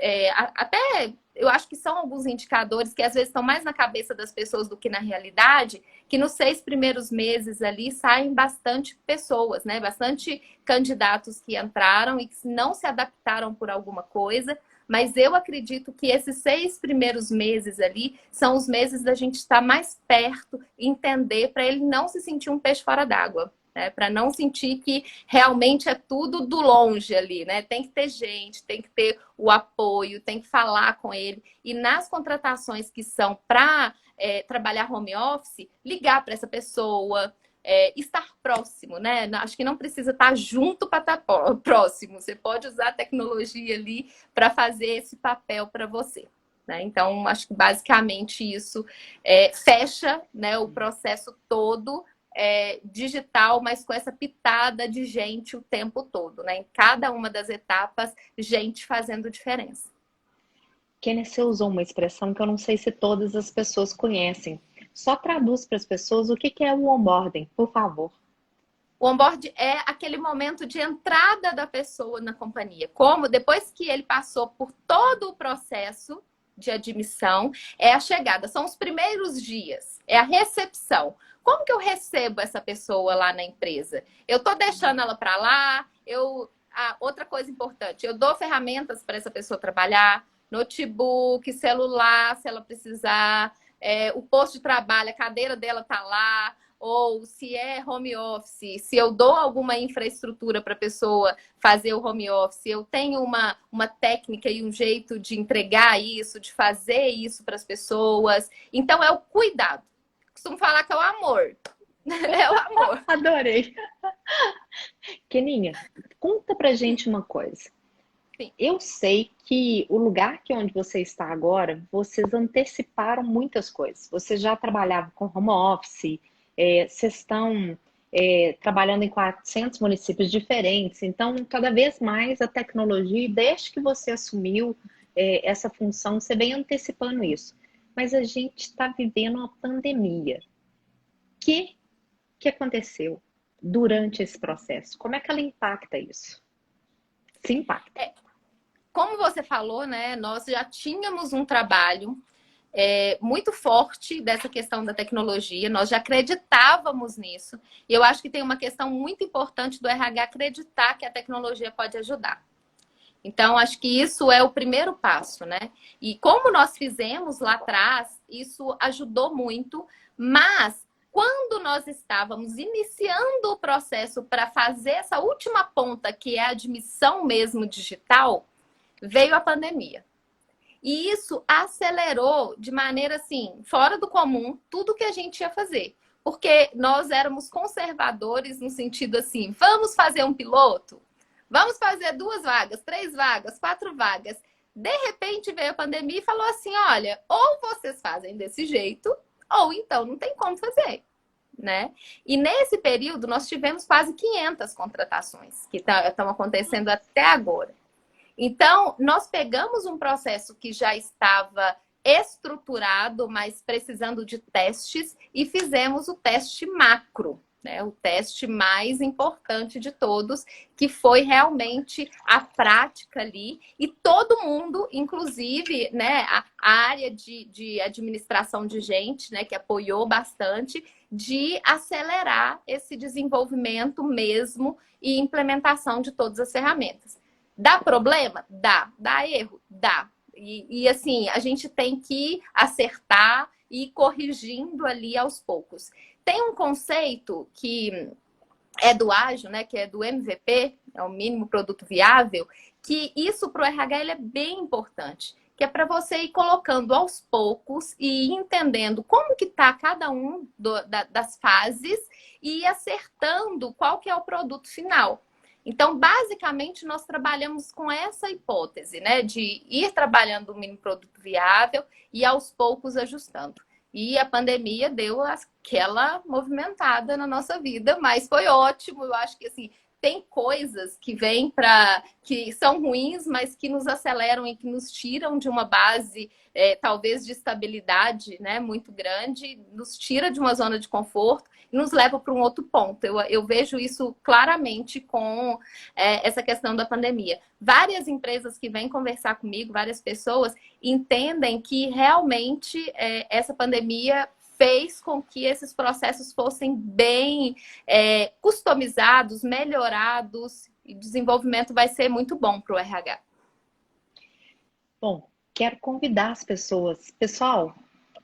até eu acho que são alguns indicadores que às vezes estão mais na cabeça das pessoas do que na realidade, que nos 6 primeiros meses ali saem bastante pessoas, né? Bastante candidatos que entraram e que não se adaptaram por alguma coisa. Mas eu acredito que esses 6 primeiros meses ali são os meses da gente estar mais perto, entender, para ele não se sentir um peixe fora d'água. Né, para não sentir que realmente é tudo do longe ali, né? Tem que ter gente, tem que ter o apoio, tem que falar com ele. E nas contratações que são para trabalhar home office, ligar para essa pessoa, estar próximo, né? Acho que não precisa estar junto para estar próximo. Você pode usar a tecnologia ali para fazer esse papel para você. Né? Então, acho que basicamente isso fecha, né, o processo todo digital, mas com essa pitada de gente o tempo todo, né? Em cada uma das etapas, gente fazendo diferença. Kenner, você usou uma expressão que eu não sei se todas as pessoas conhecem. Só traduz para as pessoas o que é o onboarding, por favor. O onboard é aquele momento de entrada da pessoa na companhia. Como depois que ele passou por todo o processo de admissão, é a chegada. São os primeiros dias, é a recepção. Como que eu recebo essa pessoa lá na empresa? Eu estou deixando ela para lá, outra coisa importante, eu dou ferramentas para essa pessoa trabalhar, notebook, celular, se ela precisar, o posto de trabalho, a cadeira dela está lá, ou se é home office, se eu dou alguma infraestrutura para a pessoa fazer o home office, eu tenho uma técnica e um jeito de entregar isso, de fazer isso para as pessoas. Então, é o cuidado. Costumo falar que é o amor. É o amor. Adorei. Keninha, conta pra gente uma coisa. Sim. Eu sei que o lugar onde você está agora, vocês anteciparam muitas coisas. Você já trabalhava com home office, vocês estão trabalhando em 400 municípios diferentes. Então, cada vez mais a tecnologia, desde que você assumiu essa função, você vem antecipando isso. mas a gente está vivendo uma pandemia. Que aconteceu durante esse processo? Como é que ela impacta isso? Se impacta. Como você falou, né? Nós já tínhamos um trabalho muito forte dessa questão da tecnologia, nós já acreditávamos nisso. E eu acho que tem uma questão muito importante do RH acreditar que a tecnologia pode ajudar. Então, acho que isso é o primeiro passo, né? E como nós fizemos lá atrás, isso ajudou muito, mas quando nós estávamos iniciando o processo para fazer essa última ponta, que é a admissão mesmo digital, veio a pandemia. E isso acelerou de maneira assim, fora do comum, tudo que a gente ia fazer. Porque nós éramos conservadores no sentido assim, vamos fazer um piloto? Vamos fazer 2 vagas, 3 vagas, 4 vagas. De repente veio a pandemia e falou assim, olha, ou vocês fazem desse jeito, ou então não tem como fazer. Né? E nesse período nós tivemos quase 500 contratações que estão acontecendo até agora. Então, nós pegamos um processo que já estava estruturado, mas precisando de testes, e fizemos o teste macro, né? O teste mais importante de todos, que foi realmente a prática ali. E todo mundo, inclusive, né, a área de administração de gente, né, que apoiou bastante, de acelerar esse desenvolvimento mesmo e implementação de todas as ferramentas. Dá problema? Dá. Dá erro? Dá. E assim, a gente tem que acertar e ir corrigindo ali aos poucos. Tem um conceito que é do ágil, né? Que é do MVP, é o mínimo produto viável, que isso para o RH ele é bem importante. Que é para você ir colocando aos poucos e ir entendendo como que está cada um das fases e ir acertando qual que é o produto final. Então, basicamente, nós trabalhamos com essa hipótese, né? De ir trabalhando o mínimo produto viável e aos poucos ajustando. E a pandemia deu aquela movimentada na nossa vida, mas foi ótimo. Eu acho que assim, tem coisas que vêm que são ruins, mas que nos aceleram e que nos tiram de uma base, talvez de estabilidade, né, muito grande, nos tira de uma zona de conforto e nos leva para um outro ponto. Eu vejo isso claramente com essa questão da pandemia. Várias empresas que vêm conversar comigo, várias pessoas, entendem que realmente essa pandemia fez com que esses processos fossem bem customizados, melhorados, e o desenvolvimento vai ser muito bom para o RH. Bom, quero convidar as pessoas. Pessoal,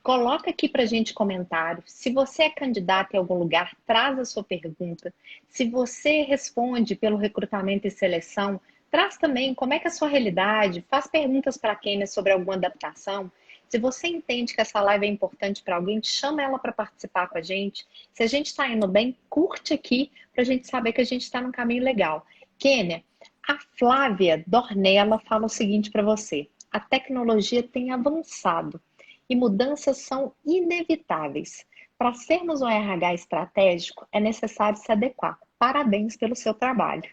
coloca aqui para a gente comentário. Se você é candidato em algum lugar, traz a sua pergunta. Se você responde pelo recrutamento e seleção, traz também como é que é a sua realidade. Faz perguntas para a Kênia sobre alguma adaptação. Se você entende que essa live é importante para alguém, chama ela para participar com a gente. Se a gente está indo bem, curte aqui para a gente saber que a gente está num caminho legal. Kênia, a Flávia Dornella fala o seguinte para você. A tecnologia tem avançado e mudanças são inevitáveis. Para sermos um RH estratégico, é necessário se adequar. Parabéns pelo seu trabalho.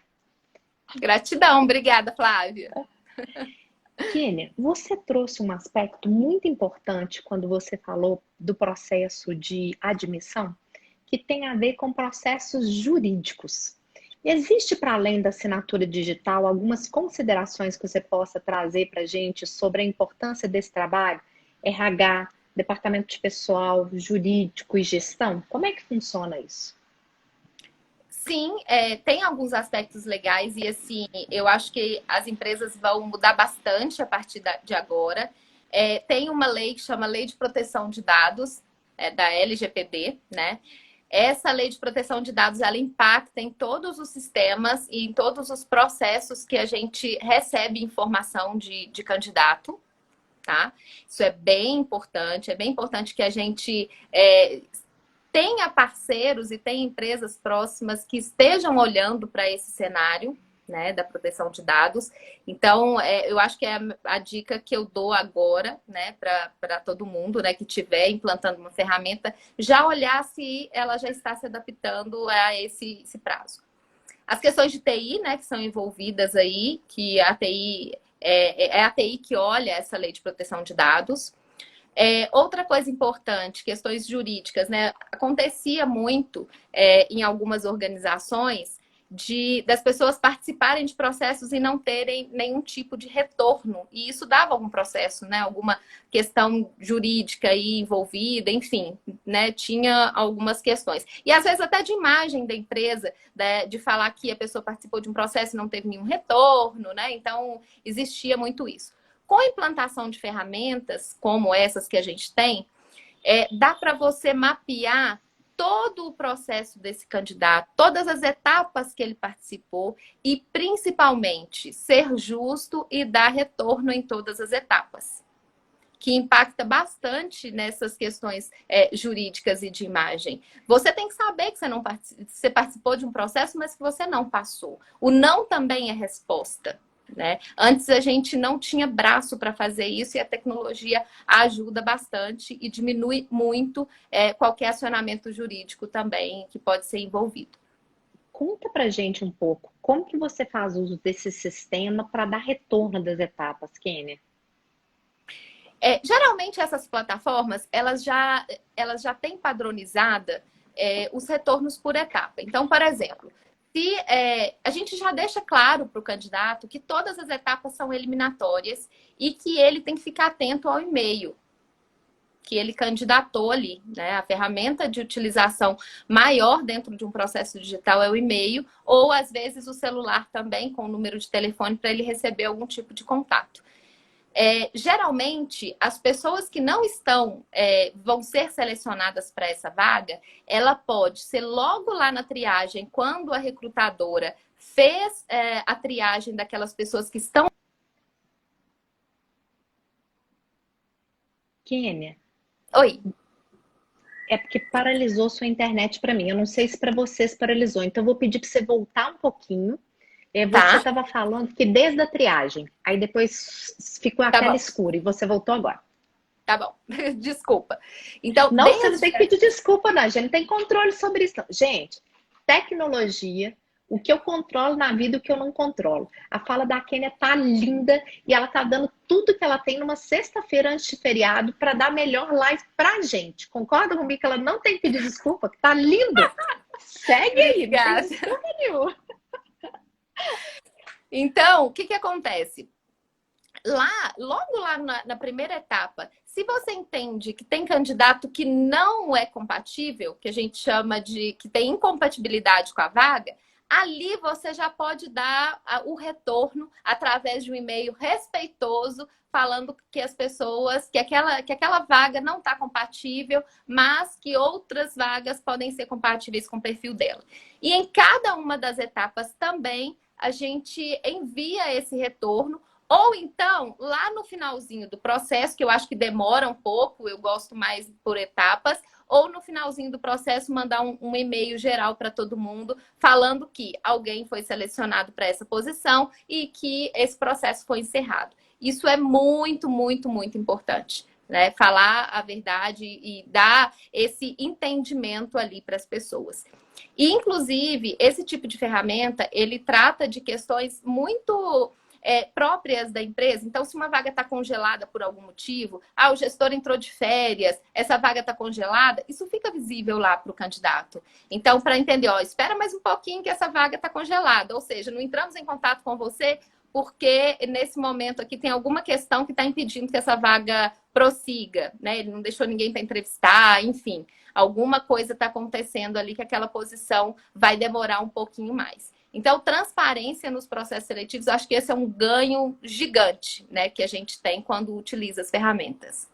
Gratidão, obrigada, Flávia. Kênia, você trouxe um aspecto muito importante quando você falou do processo de admissão, que tem a ver com processos jurídicos. Existe, para além da assinatura digital, algumas considerações que você possa trazer para a gente sobre a importância desse trabalho? RH, departamento de pessoal, jurídico e gestão? Como é que funciona isso? Sim, tem alguns aspectos legais e assim, eu acho que as empresas vão mudar bastante a partir de agora. Tem uma lei que chama Lei de Proteção de Dados, da LGPD, né? Essa lei de proteção de dados, ela impacta em todos os sistemas e em todos os processos que a gente recebe informação de candidato, tá? Isso é bem importante que a gente tenha parceiros e tenha empresas próximas que estejam olhando para esse cenário, né, da proteção de dados. Então, eu acho que é a dica que eu dou agora, né, para todo mundo, né, que estiver implantando uma ferramenta, já olhar se ela já está se adaptando a esse prazo. As questões de TI, né, que são envolvidas aí, que a TI é a TI que olha essa lei de proteção de dados. Outra coisa importante, questões jurídicas, né? Acontecia muito em algumas organizações das pessoas participarem de processos e não terem nenhum tipo de retorno. E isso dava algum processo, né? Alguma questão jurídica aí envolvida, enfim, né? Tinha algumas questões. E às vezes até de imagem da empresa, né? De falar que a pessoa participou de um processo e não teve nenhum retorno, né? Então, existia muito isso. Com a implantação de ferramentas como essas que a gente tem, dá para você mapear todo o processo desse candidato, todas as etapas que ele participou e, principalmente, ser justo e dar retorno em todas as etapas, que impacta bastante nessas questões jurídicas e de imagem. Você tem que saber que você participou de um processo, mas que você não passou. O não também é resposta. Né? Antes a gente não tinha braço para fazer isso e a tecnologia ajuda bastante e diminui muito qualquer acionamento jurídico também que pode ser envolvido. Conta pra gente um pouco, como que você faz uso desse sistema para dar retorno das etapas, Kênia? Geralmente essas plataformas, elas já têm padronizada os retornos por etapa. Então, por exemplo, se a gente já deixa claro para o candidato que todas as etapas são eliminatórias e que ele tem que ficar atento ao e-mail que ele candidatou ali, né? A ferramenta de utilização maior dentro de um processo digital é o e-mail, ou às vezes o celular também, com o número de telefone para ele receber algum tipo de contato. Geralmente, as pessoas que não vão ser selecionadas para essa vaga, ela pode ser logo lá na triagem, quando a recrutadora fez a triagem daquelas pessoas que estão. Kênia, Oi. é porque paralisou sua internet para mim. Eu não sei se para vocês paralisou, então eu vou pedir para você voltar um pouquinho. Você Tá? estava falando que desde a triagem, aí depois ficou a Tá tela bom. escura e você voltou agora. Tá bom. Desculpa. Então, Não, você não tem que pedir desculpa, não. A gente não tem controle sobre isso, não. Gente, tecnologia, o que eu controlo na vida, o que eu não controlo. A fala da Kênia tá linda e ela tá dando tudo que ela tem numa sexta-feira antes de feriado para dar a melhor live pra gente. Concorda comigo que ela não tem que pedir desculpa? Que tá lindo. Segue aí, não tem desculpa nenhuma. Então, o que acontece? Logo lá na primeira etapa, se você entende que tem candidato que não é compatível, que a gente chama de que tem incompatibilidade com a vaga, ali você já pode dar o retorno através de um e-mail respeitoso, falando que as pessoas, que aquela vaga não está compatível, mas que outras vagas podem ser compatíveis com o perfil dela. E em cada uma das etapas também a gente envia esse retorno. Ou então, lá no finalzinho do processo, que eu acho que demora um pouco, eu gosto mais por etapas, ou no finalzinho do processo mandar um e-mail geral para todo mundo, falando que alguém foi selecionado para essa posição e que esse processo foi encerrado. Isso é muito, muito, muito importante, né? Falar a verdade e dar esse entendimento ali para as pessoas. E, inclusive, esse tipo de ferramenta, ele trata de questões muito próprias da empresa. Então, se uma vaga está congelada por algum motivo, o gestor entrou de férias, essa vaga está congelada, isso fica visível lá para o candidato. Então, para entender, espera mais um pouquinho que essa vaga está congelada. Ou seja, não entramos em contato com você porque nesse momento aqui tem alguma questão que está impedindo que essa vaga prossiga, né? Ele não deixou ninguém para entrevistar, enfim. Alguma coisa está acontecendo ali que aquela posição vai demorar um pouquinho mais. Então, transparência nos processos seletivos, eu acho que esse é um ganho gigante, né, que a gente tem quando utiliza as ferramentas.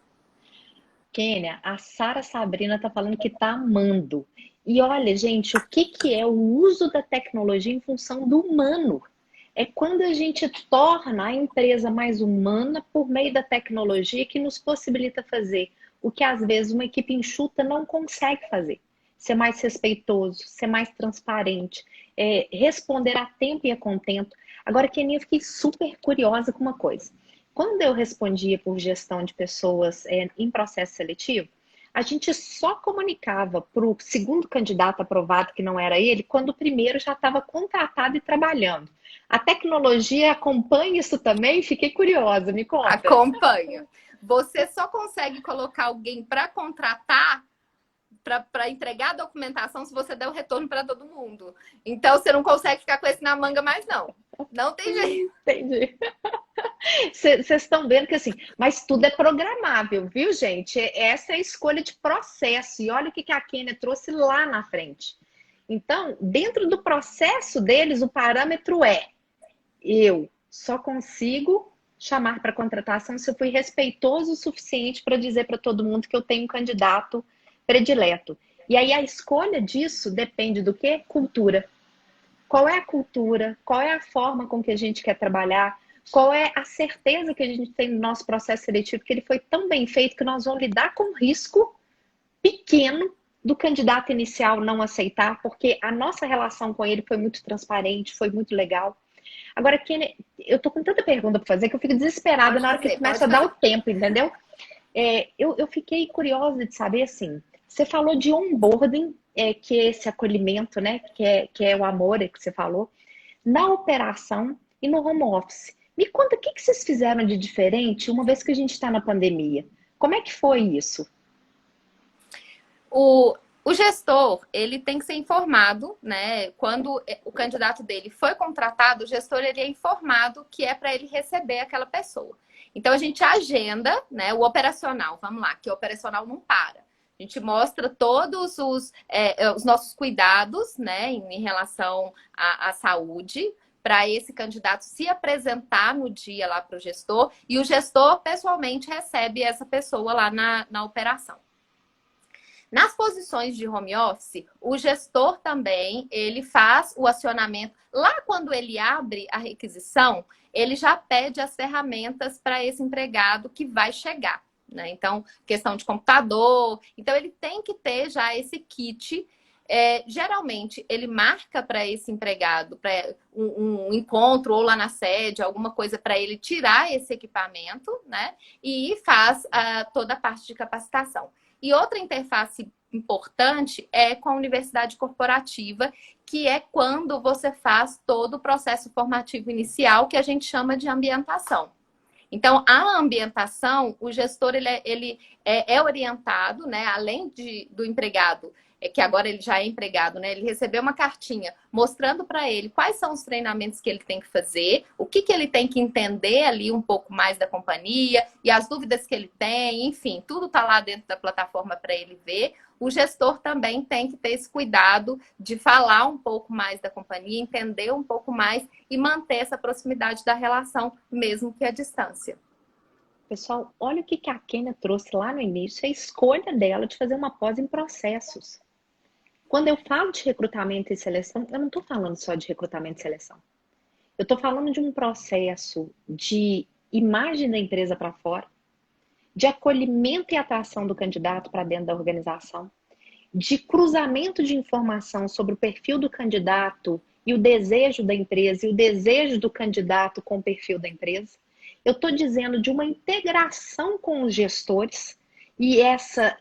Kênia, a Sara Sabrina tá falando que tá amando. E olha, gente, o que é o uso da tecnologia em função do humano? É quando a gente torna a empresa mais humana por meio da tecnologia que nos possibilita fazer o que às vezes uma equipe enxuta não consegue fazer. Ser mais respeitoso, ser mais transparente, responder a tempo e a contento. Agora, Kenia, eu fiquei super curiosa com uma coisa. Quando eu respondia por gestão de pessoas em processo seletivo, a gente só comunicava para o segundo candidato aprovado, que não era ele, quando o primeiro já estava contratado e trabalhando. A tecnologia acompanha isso também? Fiquei curiosa, me conta. Acompanha. você só consegue colocar alguém para contratar, para entregar a documentação, se você der o retorno para todo mundo. Então, você não consegue ficar com esse na manga mais, não. Não tem jeito. Entendi. Vocês estão vendo que assim, mas tudo é programável, viu, gente? Essa é a escolha de processo. E olha o que a Kênia trouxe lá na frente. Então, dentro do processo deles, o parâmetro é: eu só consigo chamar para contratação se eu fui respeitoso o suficiente para dizer para todo mundo que eu tenho um candidato predileto. E aí a escolha disso depende do quê? Cultura. Qual é a cultura? Qual é a forma com que a gente quer trabalhar? Qual é a certeza que a gente tem no nosso processo seletivo, que ele foi tão bem feito que nós vamos lidar com o risco pequeno do candidato inicial não aceitar, porque a nossa relação com ele foi muito transparente, foi muito legal. Agora, Kênia, eu tô com tanta pergunta para fazer que eu fico desesperada Pode na hora fazer, que começa a dar o tempo, entendeu? Eu fiquei curiosa de saber, assim, você falou de onboarding, que é esse acolhimento, né? Que é o amor que você falou, na operação e no home office. Me conta o que vocês fizeram de diferente uma vez que a gente está na pandemia. Como é que foi isso? O gestor, ele tem que ser informado, né? Quando o candidato dele foi contratado, o gestor ele é informado que é para ele receber aquela pessoa. Então, a gente agenda, né, o operacional, vamos lá, que o operacional não para. A gente mostra todos os nossos cuidados, né, em relação à saúde, para esse candidato se apresentar no dia lá para o gestor, e o gestor pessoalmente recebe essa pessoa lá na operação. Nas posições de home office, o gestor também, ele faz o acionamento. Lá quando ele abre a requisição, ele já pede as ferramentas para esse empregado que vai chegar, né? Então, questão de computador. Então, ele tem que ter já esse kit. Geralmente, ele marca para esse empregado para um encontro ou lá na sede, alguma coisa para ele tirar esse equipamento, né? E faz toda a parte de capacitação. E outra interface importante é com a universidade corporativa, que é quando você faz todo o processo formativo inicial, que a gente chama de ambientação. Então, a ambientação, o gestor ele é orientado, né? Além do empregado, que agora ele já é empregado, né? Ele recebeu uma cartinha mostrando para ele quais são os treinamentos que ele tem que fazer, o que ele tem que entender ali um pouco mais da companhia e as dúvidas que ele tem, enfim, tudo está lá dentro da plataforma para ele ver. O gestor também tem que ter esse cuidado de falar um pouco mais da companhia, entender um pouco mais e manter essa proximidade da relação, mesmo que à distância. Pessoal, olha o que a Kênia trouxe lá no início, a escolha dela de fazer uma pós em processos. Quando eu falo de recrutamento e seleção, eu não estou falando só de recrutamento e seleção. Eu estou falando de um processo de imagem da empresa para fora, de acolhimento e atração do candidato para dentro da organização, de cruzamento de informação sobre o perfil do candidato e o desejo da empresa e o desejo do candidato com o perfil da empresa. Eu estou dizendo de uma integração com os gestores e essa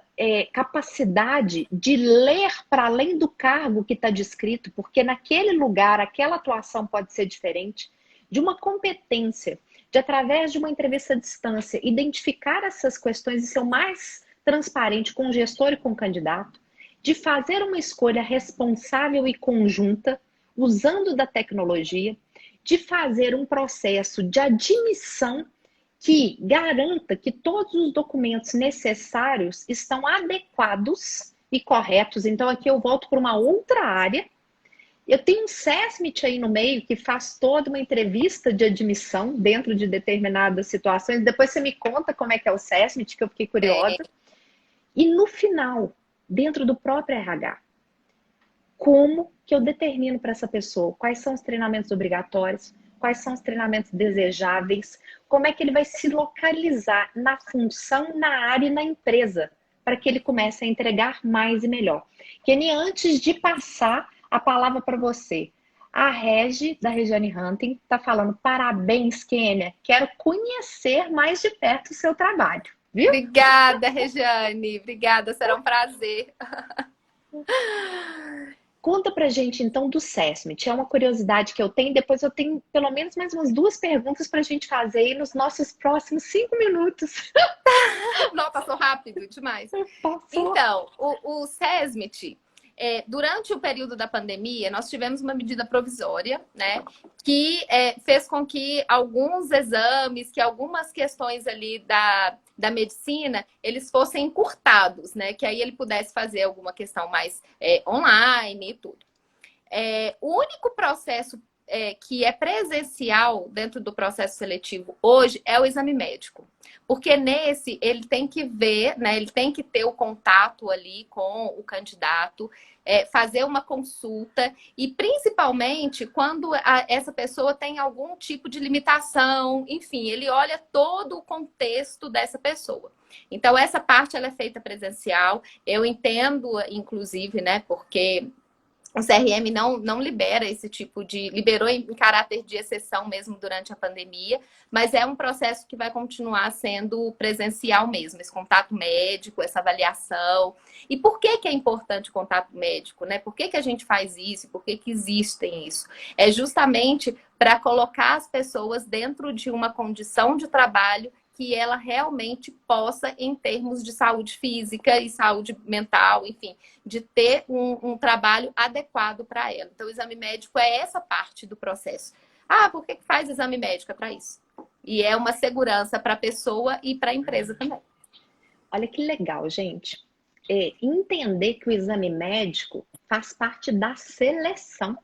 capacidade de ler para além do cargo que está descrito, porque naquele lugar, aquela atuação pode ser diferente, de uma competência, de através de uma entrevista à distância, identificar essas questões e ser o mais transparente com o gestor e com o candidato, de fazer uma escolha responsável e conjunta, usando da tecnologia, de fazer um processo de admissão que garanta que todos os documentos necessários estão adequados e corretos. Então, aqui eu volto para uma outra área. Eu tenho um SESMIT aí no meio que faz toda uma entrevista de admissão dentro de determinadas situações. Depois você me conta como é que é o SESMIT, que eu fiquei curiosa. E no final, dentro do próprio RH, como que eu determino para essa pessoa quais são os treinamentos obrigatórios, quais são os treinamentos desejáveis, como é que ele vai se localizar na função, na área e na empresa, para que ele comece a entregar mais e melhor. Kênia, antes de passar a palavra para você, a Regi, da Regiane Hunting, está falando: parabéns, Kênia, quero conhecer mais de perto o seu trabalho. Viu? Obrigada, Regiane. Obrigada, será um prazer. Conta pra gente, então, do SESMIT. É uma curiosidade que eu tenho. Depois eu tenho pelo menos mais umas 2 perguntas pra gente fazer aí nos nossos próximos 5 minutos. Não, passou rápido demais. Passou. Então, o SESMIT, durante o período da pandemia, nós tivemos uma medida provisória, né, que fez com que alguns exames, que algumas questões ali da medicina, eles fossem encurtados, né, que aí ele pudesse fazer alguma questão mais online e tudo. O único processo que é presencial dentro do processo seletivo hoje é o exame médico. Porque nesse ele tem que ver, né? Ele tem que ter o contato ali com o candidato, fazer uma consulta e principalmente quando essa pessoa tem algum tipo de limitação, enfim, ele olha todo o contexto dessa pessoa. Então, essa parte ela é feita presencial. Eu entendo, inclusive, né? Porque o CRM não libera esse tipo de... Liberou em caráter de exceção mesmo durante a pandemia, mas é um processo que vai continuar sendo presencial mesmo, esse contato médico, essa avaliação. E por que que é importante o contato médico, né? Por que que a gente faz isso? Por que que existem isso? É justamente para colocar as pessoas dentro de uma condição de trabalho que ela realmente possa, em termos de saúde física e saúde mental, enfim, de ter um trabalho adequado para ela. Então, o exame médico é essa parte do processo. Ah, por que faz exame médico? É para isso. E é uma segurança para a pessoa e para a empresa também. Olha que legal, gente. Entender que o exame médico faz parte da seleção.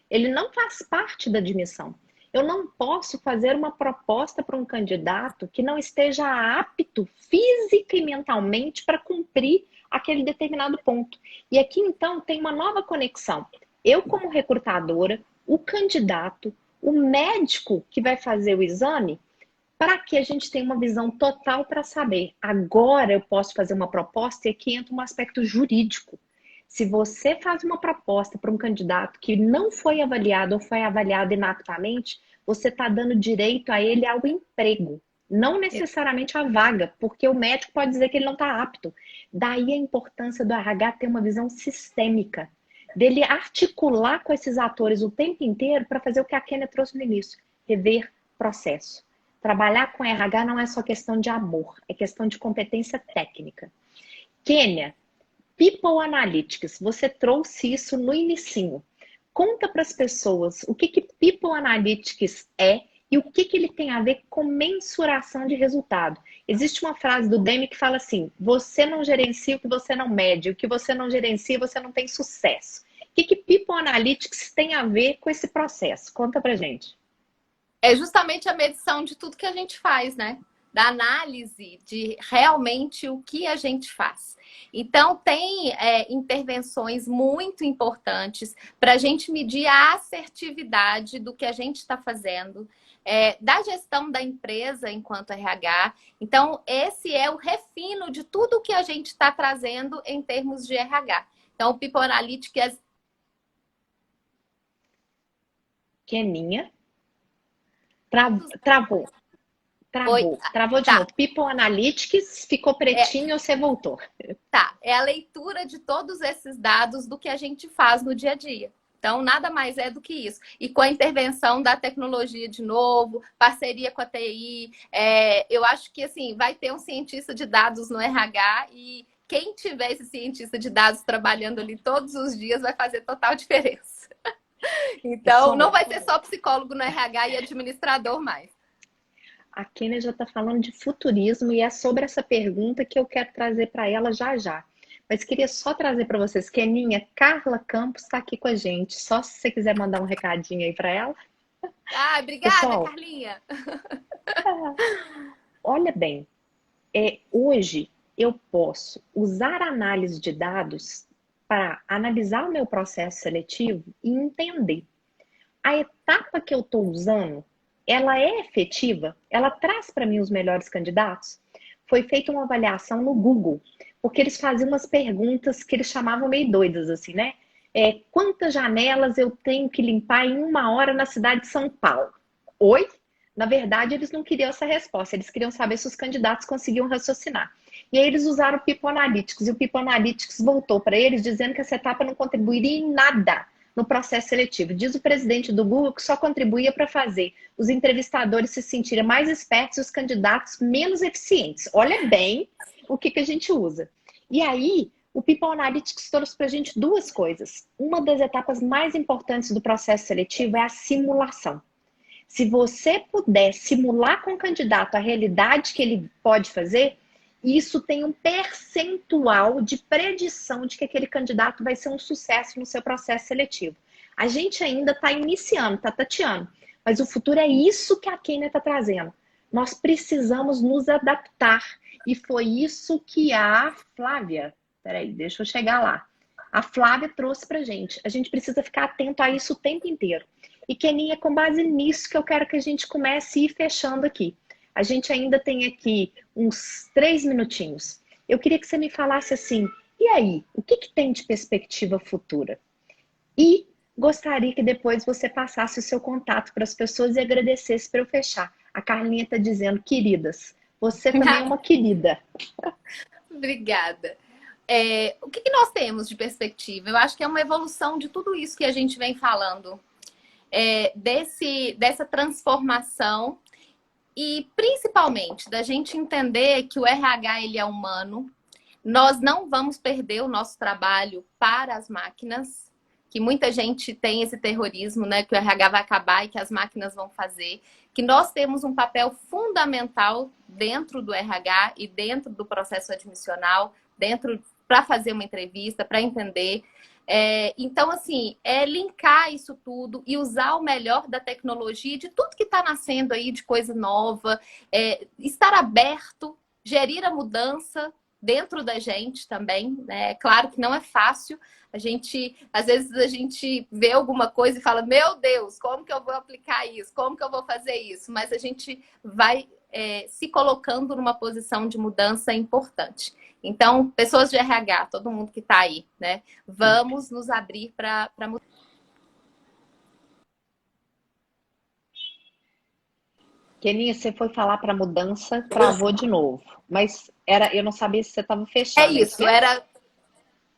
Ele não faz parte da admissão. Eu não posso fazer uma proposta para um candidato que não esteja apto física e mentalmente para cumprir aquele determinado ponto. E aqui, então, tem uma nova conexão. Eu, como recrutadora, o candidato, o médico que vai fazer o exame, para que a gente tenha uma visão total para saber. Agora eu posso fazer uma proposta e aqui entra um aspecto jurídico. Se você faz uma proposta para um candidato que não foi avaliado ou foi avaliado inaptamente, você está dando direito a ele ao emprego, não necessariamente à vaga, porque o médico pode dizer que ele não está apto. Daí a importância do RH ter uma visão sistêmica, dele articular com esses atores o tempo inteiro para fazer o que a Kênia trouxe no início, rever processo. Trabalhar com RH não é só questão de amor, é questão de competência técnica. Kênia, People Analytics, você trouxe isso no inicinho. Conta para as pessoas o que People Analytics é e o que ele tem a ver com mensuração de resultado. Existe uma frase do Demi que fala assim: você não gerencia o que você não mede, o que você não gerencia, você não tem sucesso. O que People Analytics tem a ver com esse processo? Conta pra gente. É justamente a medição de tudo que a gente faz, né? Da análise de realmente o que a gente faz. Então, tem intervenções muito importantes para a gente medir a assertividade do que a gente está fazendo, da gestão da empresa enquanto RH. Então, esse é o refino de tudo que a gente está trazendo em termos de RH. Então, o People Analytics... Keninha? Travou. Travou de tá. novo. People Analytics, ficou pretinho e você voltou. Tá, é a leitura de todos esses dados do que a gente faz no dia a dia. Então, nada mais é do que isso. E com a intervenção da tecnologia de novo, parceria com a TI, eu acho que assim, vai ter um cientista de dados no RH e quem tiver esse cientista de dados trabalhando ali todos os dias vai fazer total diferença. Então, não vai ser só psicólogo no RH e administrador mais. A Kênia já está falando de futurismo e é sobre essa pergunta que eu quero trazer para ela já já. Mas queria só trazer para vocês, Keninha, Carla Campos está aqui com a gente. Só se você quiser mandar um recadinho aí para ela. Ah, obrigada, pessoal, Carlinha. Olha bem, hoje eu posso usar a análise de dados para analisar o meu processo seletivo e entender a etapa que eu estou usando, ela é efetiva? Ela traz para mim os melhores candidatos? Foi feita uma avaliação no Google, porque eles faziam umas perguntas que eles chamavam meio doidas, assim, né? Quantas janelas eu tenho que limpar em 1 hora na cidade de São Paulo? Oi? Na verdade, eles não queriam essa resposta, eles queriam saber se os candidatos conseguiam raciocinar. E aí eles usaram o People Analytics, e o People Analytics voltou para eles dizendo que essa etapa não contribuiria em nada no processo seletivo. Diz o presidente do Google que só contribuía para fazer os entrevistadores se sentirem mais espertos e os candidatos menos eficientes. Olha bem o que a gente usa. E aí, o People Analytics trouxe para a gente duas coisas. Uma das etapas mais importantes do processo seletivo é a simulação. Se você puder simular com o candidato a realidade que ele pode fazer, isso tem um percentual de predição de que aquele candidato vai ser um sucesso no seu processo seletivo. A gente ainda está iniciando, está tateando, mas o futuro é isso que a Kênia está trazendo. Nós precisamos nos adaptar. E foi isso que a Flávia, peraí, deixa eu chegar lá. A Flávia trouxe pra gente. A gente precisa ficar atento a isso o tempo inteiro. E, Keninha, com base nisso que eu quero que a gente comece a ir fechando aqui. A gente ainda tem aqui uns 3 minutinhos. Eu queria que você me falasse assim, e aí, o que tem de perspectiva futura? E gostaria que depois você passasse o seu contato para as pessoas e agradecesse para eu fechar. A Carlinha está dizendo, queridas, você também é uma querida. Obrigada. O que nós temos de perspectiva? Eu acho que é uma evolução de tudo isso que a gente vem falando. Dessa transformação e principalmente da gente entender que o RH ele é humano. Nós não vamos perder o nosso trabalho para as máquinas, que muita gente tem esse terrorismo, né? Que o RH vai acabar e que as máquinas vão fazer. Que nós temos um papel fundamental dentro do RH e dentro do processo admissional, para fazer uma entrevista, para entender. Então, assim, linkar isso tudo e usar o melhor da tecnologia, de tudo que está nascendo aí, de coisa nova, estar aberto, gerir a mudança dentro da gente também, né? Claro que não é fácil. Às vezes a gente vê alguma coisa e fala, meu Deus, como que eu vou aplicar isso? Como que eu vou fazer isso? Mas a gente vai se colocando numa posição de mudança importante. Então, pessoas de RH, todo mundo que está aí, né? Vamos nos abrir para mudar. Keninha, você foi falar para mudança, travou de novo. Mas eu não sabia se você estava fechando. Isso,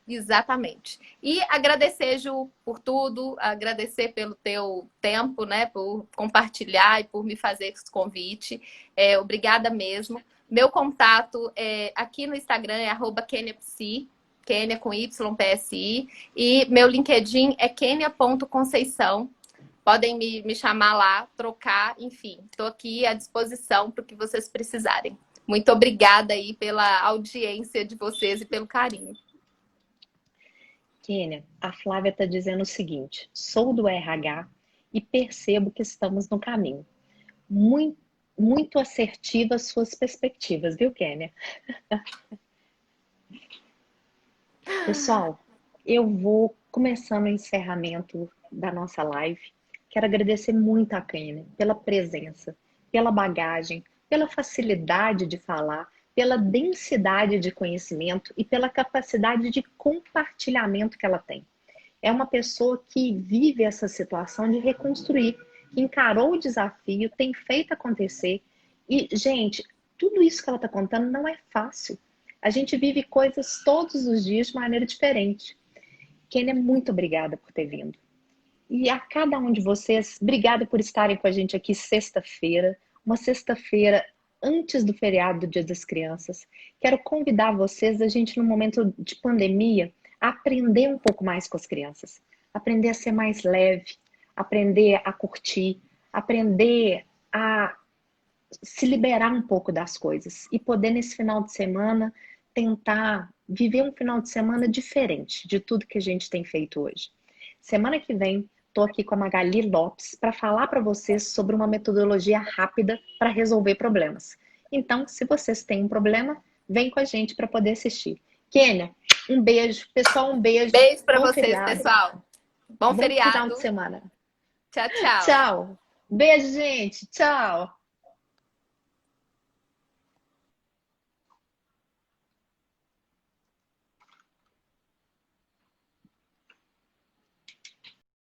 exatamente. E agradecer, Ju, por tudo, agradecer pelo teu tempo, né? Por compartilhar e por me fazer esse convite. Obrigada mesmo. Meu contato aqui no Instagram é @KeniaPsi, Kenia com Y, PSI. E meu LinkedIn é kenia.conceição. Podem me chamar lá, trocar, enfim. Estou aqui à disposição para o que vocês precisarem. Muito obrigada aí pela audiência de vocês e pelo carinho. Kênia, a Flávia está dizendo o seguinte, sou do RH e percebo que estamos no caminho. Muito assertivas suas perspectivas, viu, Kênia? Pessoal, eu vou começando o encerramento da nossa live. Quero agradecer muito a Kênia pela presença, pela bagagem, pela facilidade de falar, pela densidade de conhecimento e pela capacidade de compartilhamento que ela tem. É uma pessoa que vive essa situação de reconstruir, que encarou o desafio, tem feito acontecer. E, gente, tudo isso que ela está contando não é fácil. A gente vive coisas todos os dias de maneira diferente. Kênia, muito obrigada por ter vindo. E a cada um de vocês, obrigada por estarem com a gente aqui sexta-feira, uma sexta-feira antes do feriado do Dia das Crianças. Quero convidar vocês, a gente, no momento de pandemia, a aprender um pouco mais com as crianças. Aprender a ser mais leve, aprender a curtir, aprender a se liberar um pouco das coisas. E poder, nesse final de semana, tentar viver um final de semana diferente de tudo que a gente tem feito hoje. Semana que vem, estou aqui com a Magali Lopes para falar para vocês sobre uma metodologia rápida para resolver problemas. Então, se vocês têm um problema, vem com a gente para poder assistir. Kênia, um beijo. Pessoal, um beijo. Beijo para vocês, feriado. Pessoal. Bom feriado. Final de semana. Tchau, tchau. Tchau. Beijo, gente. Tchau.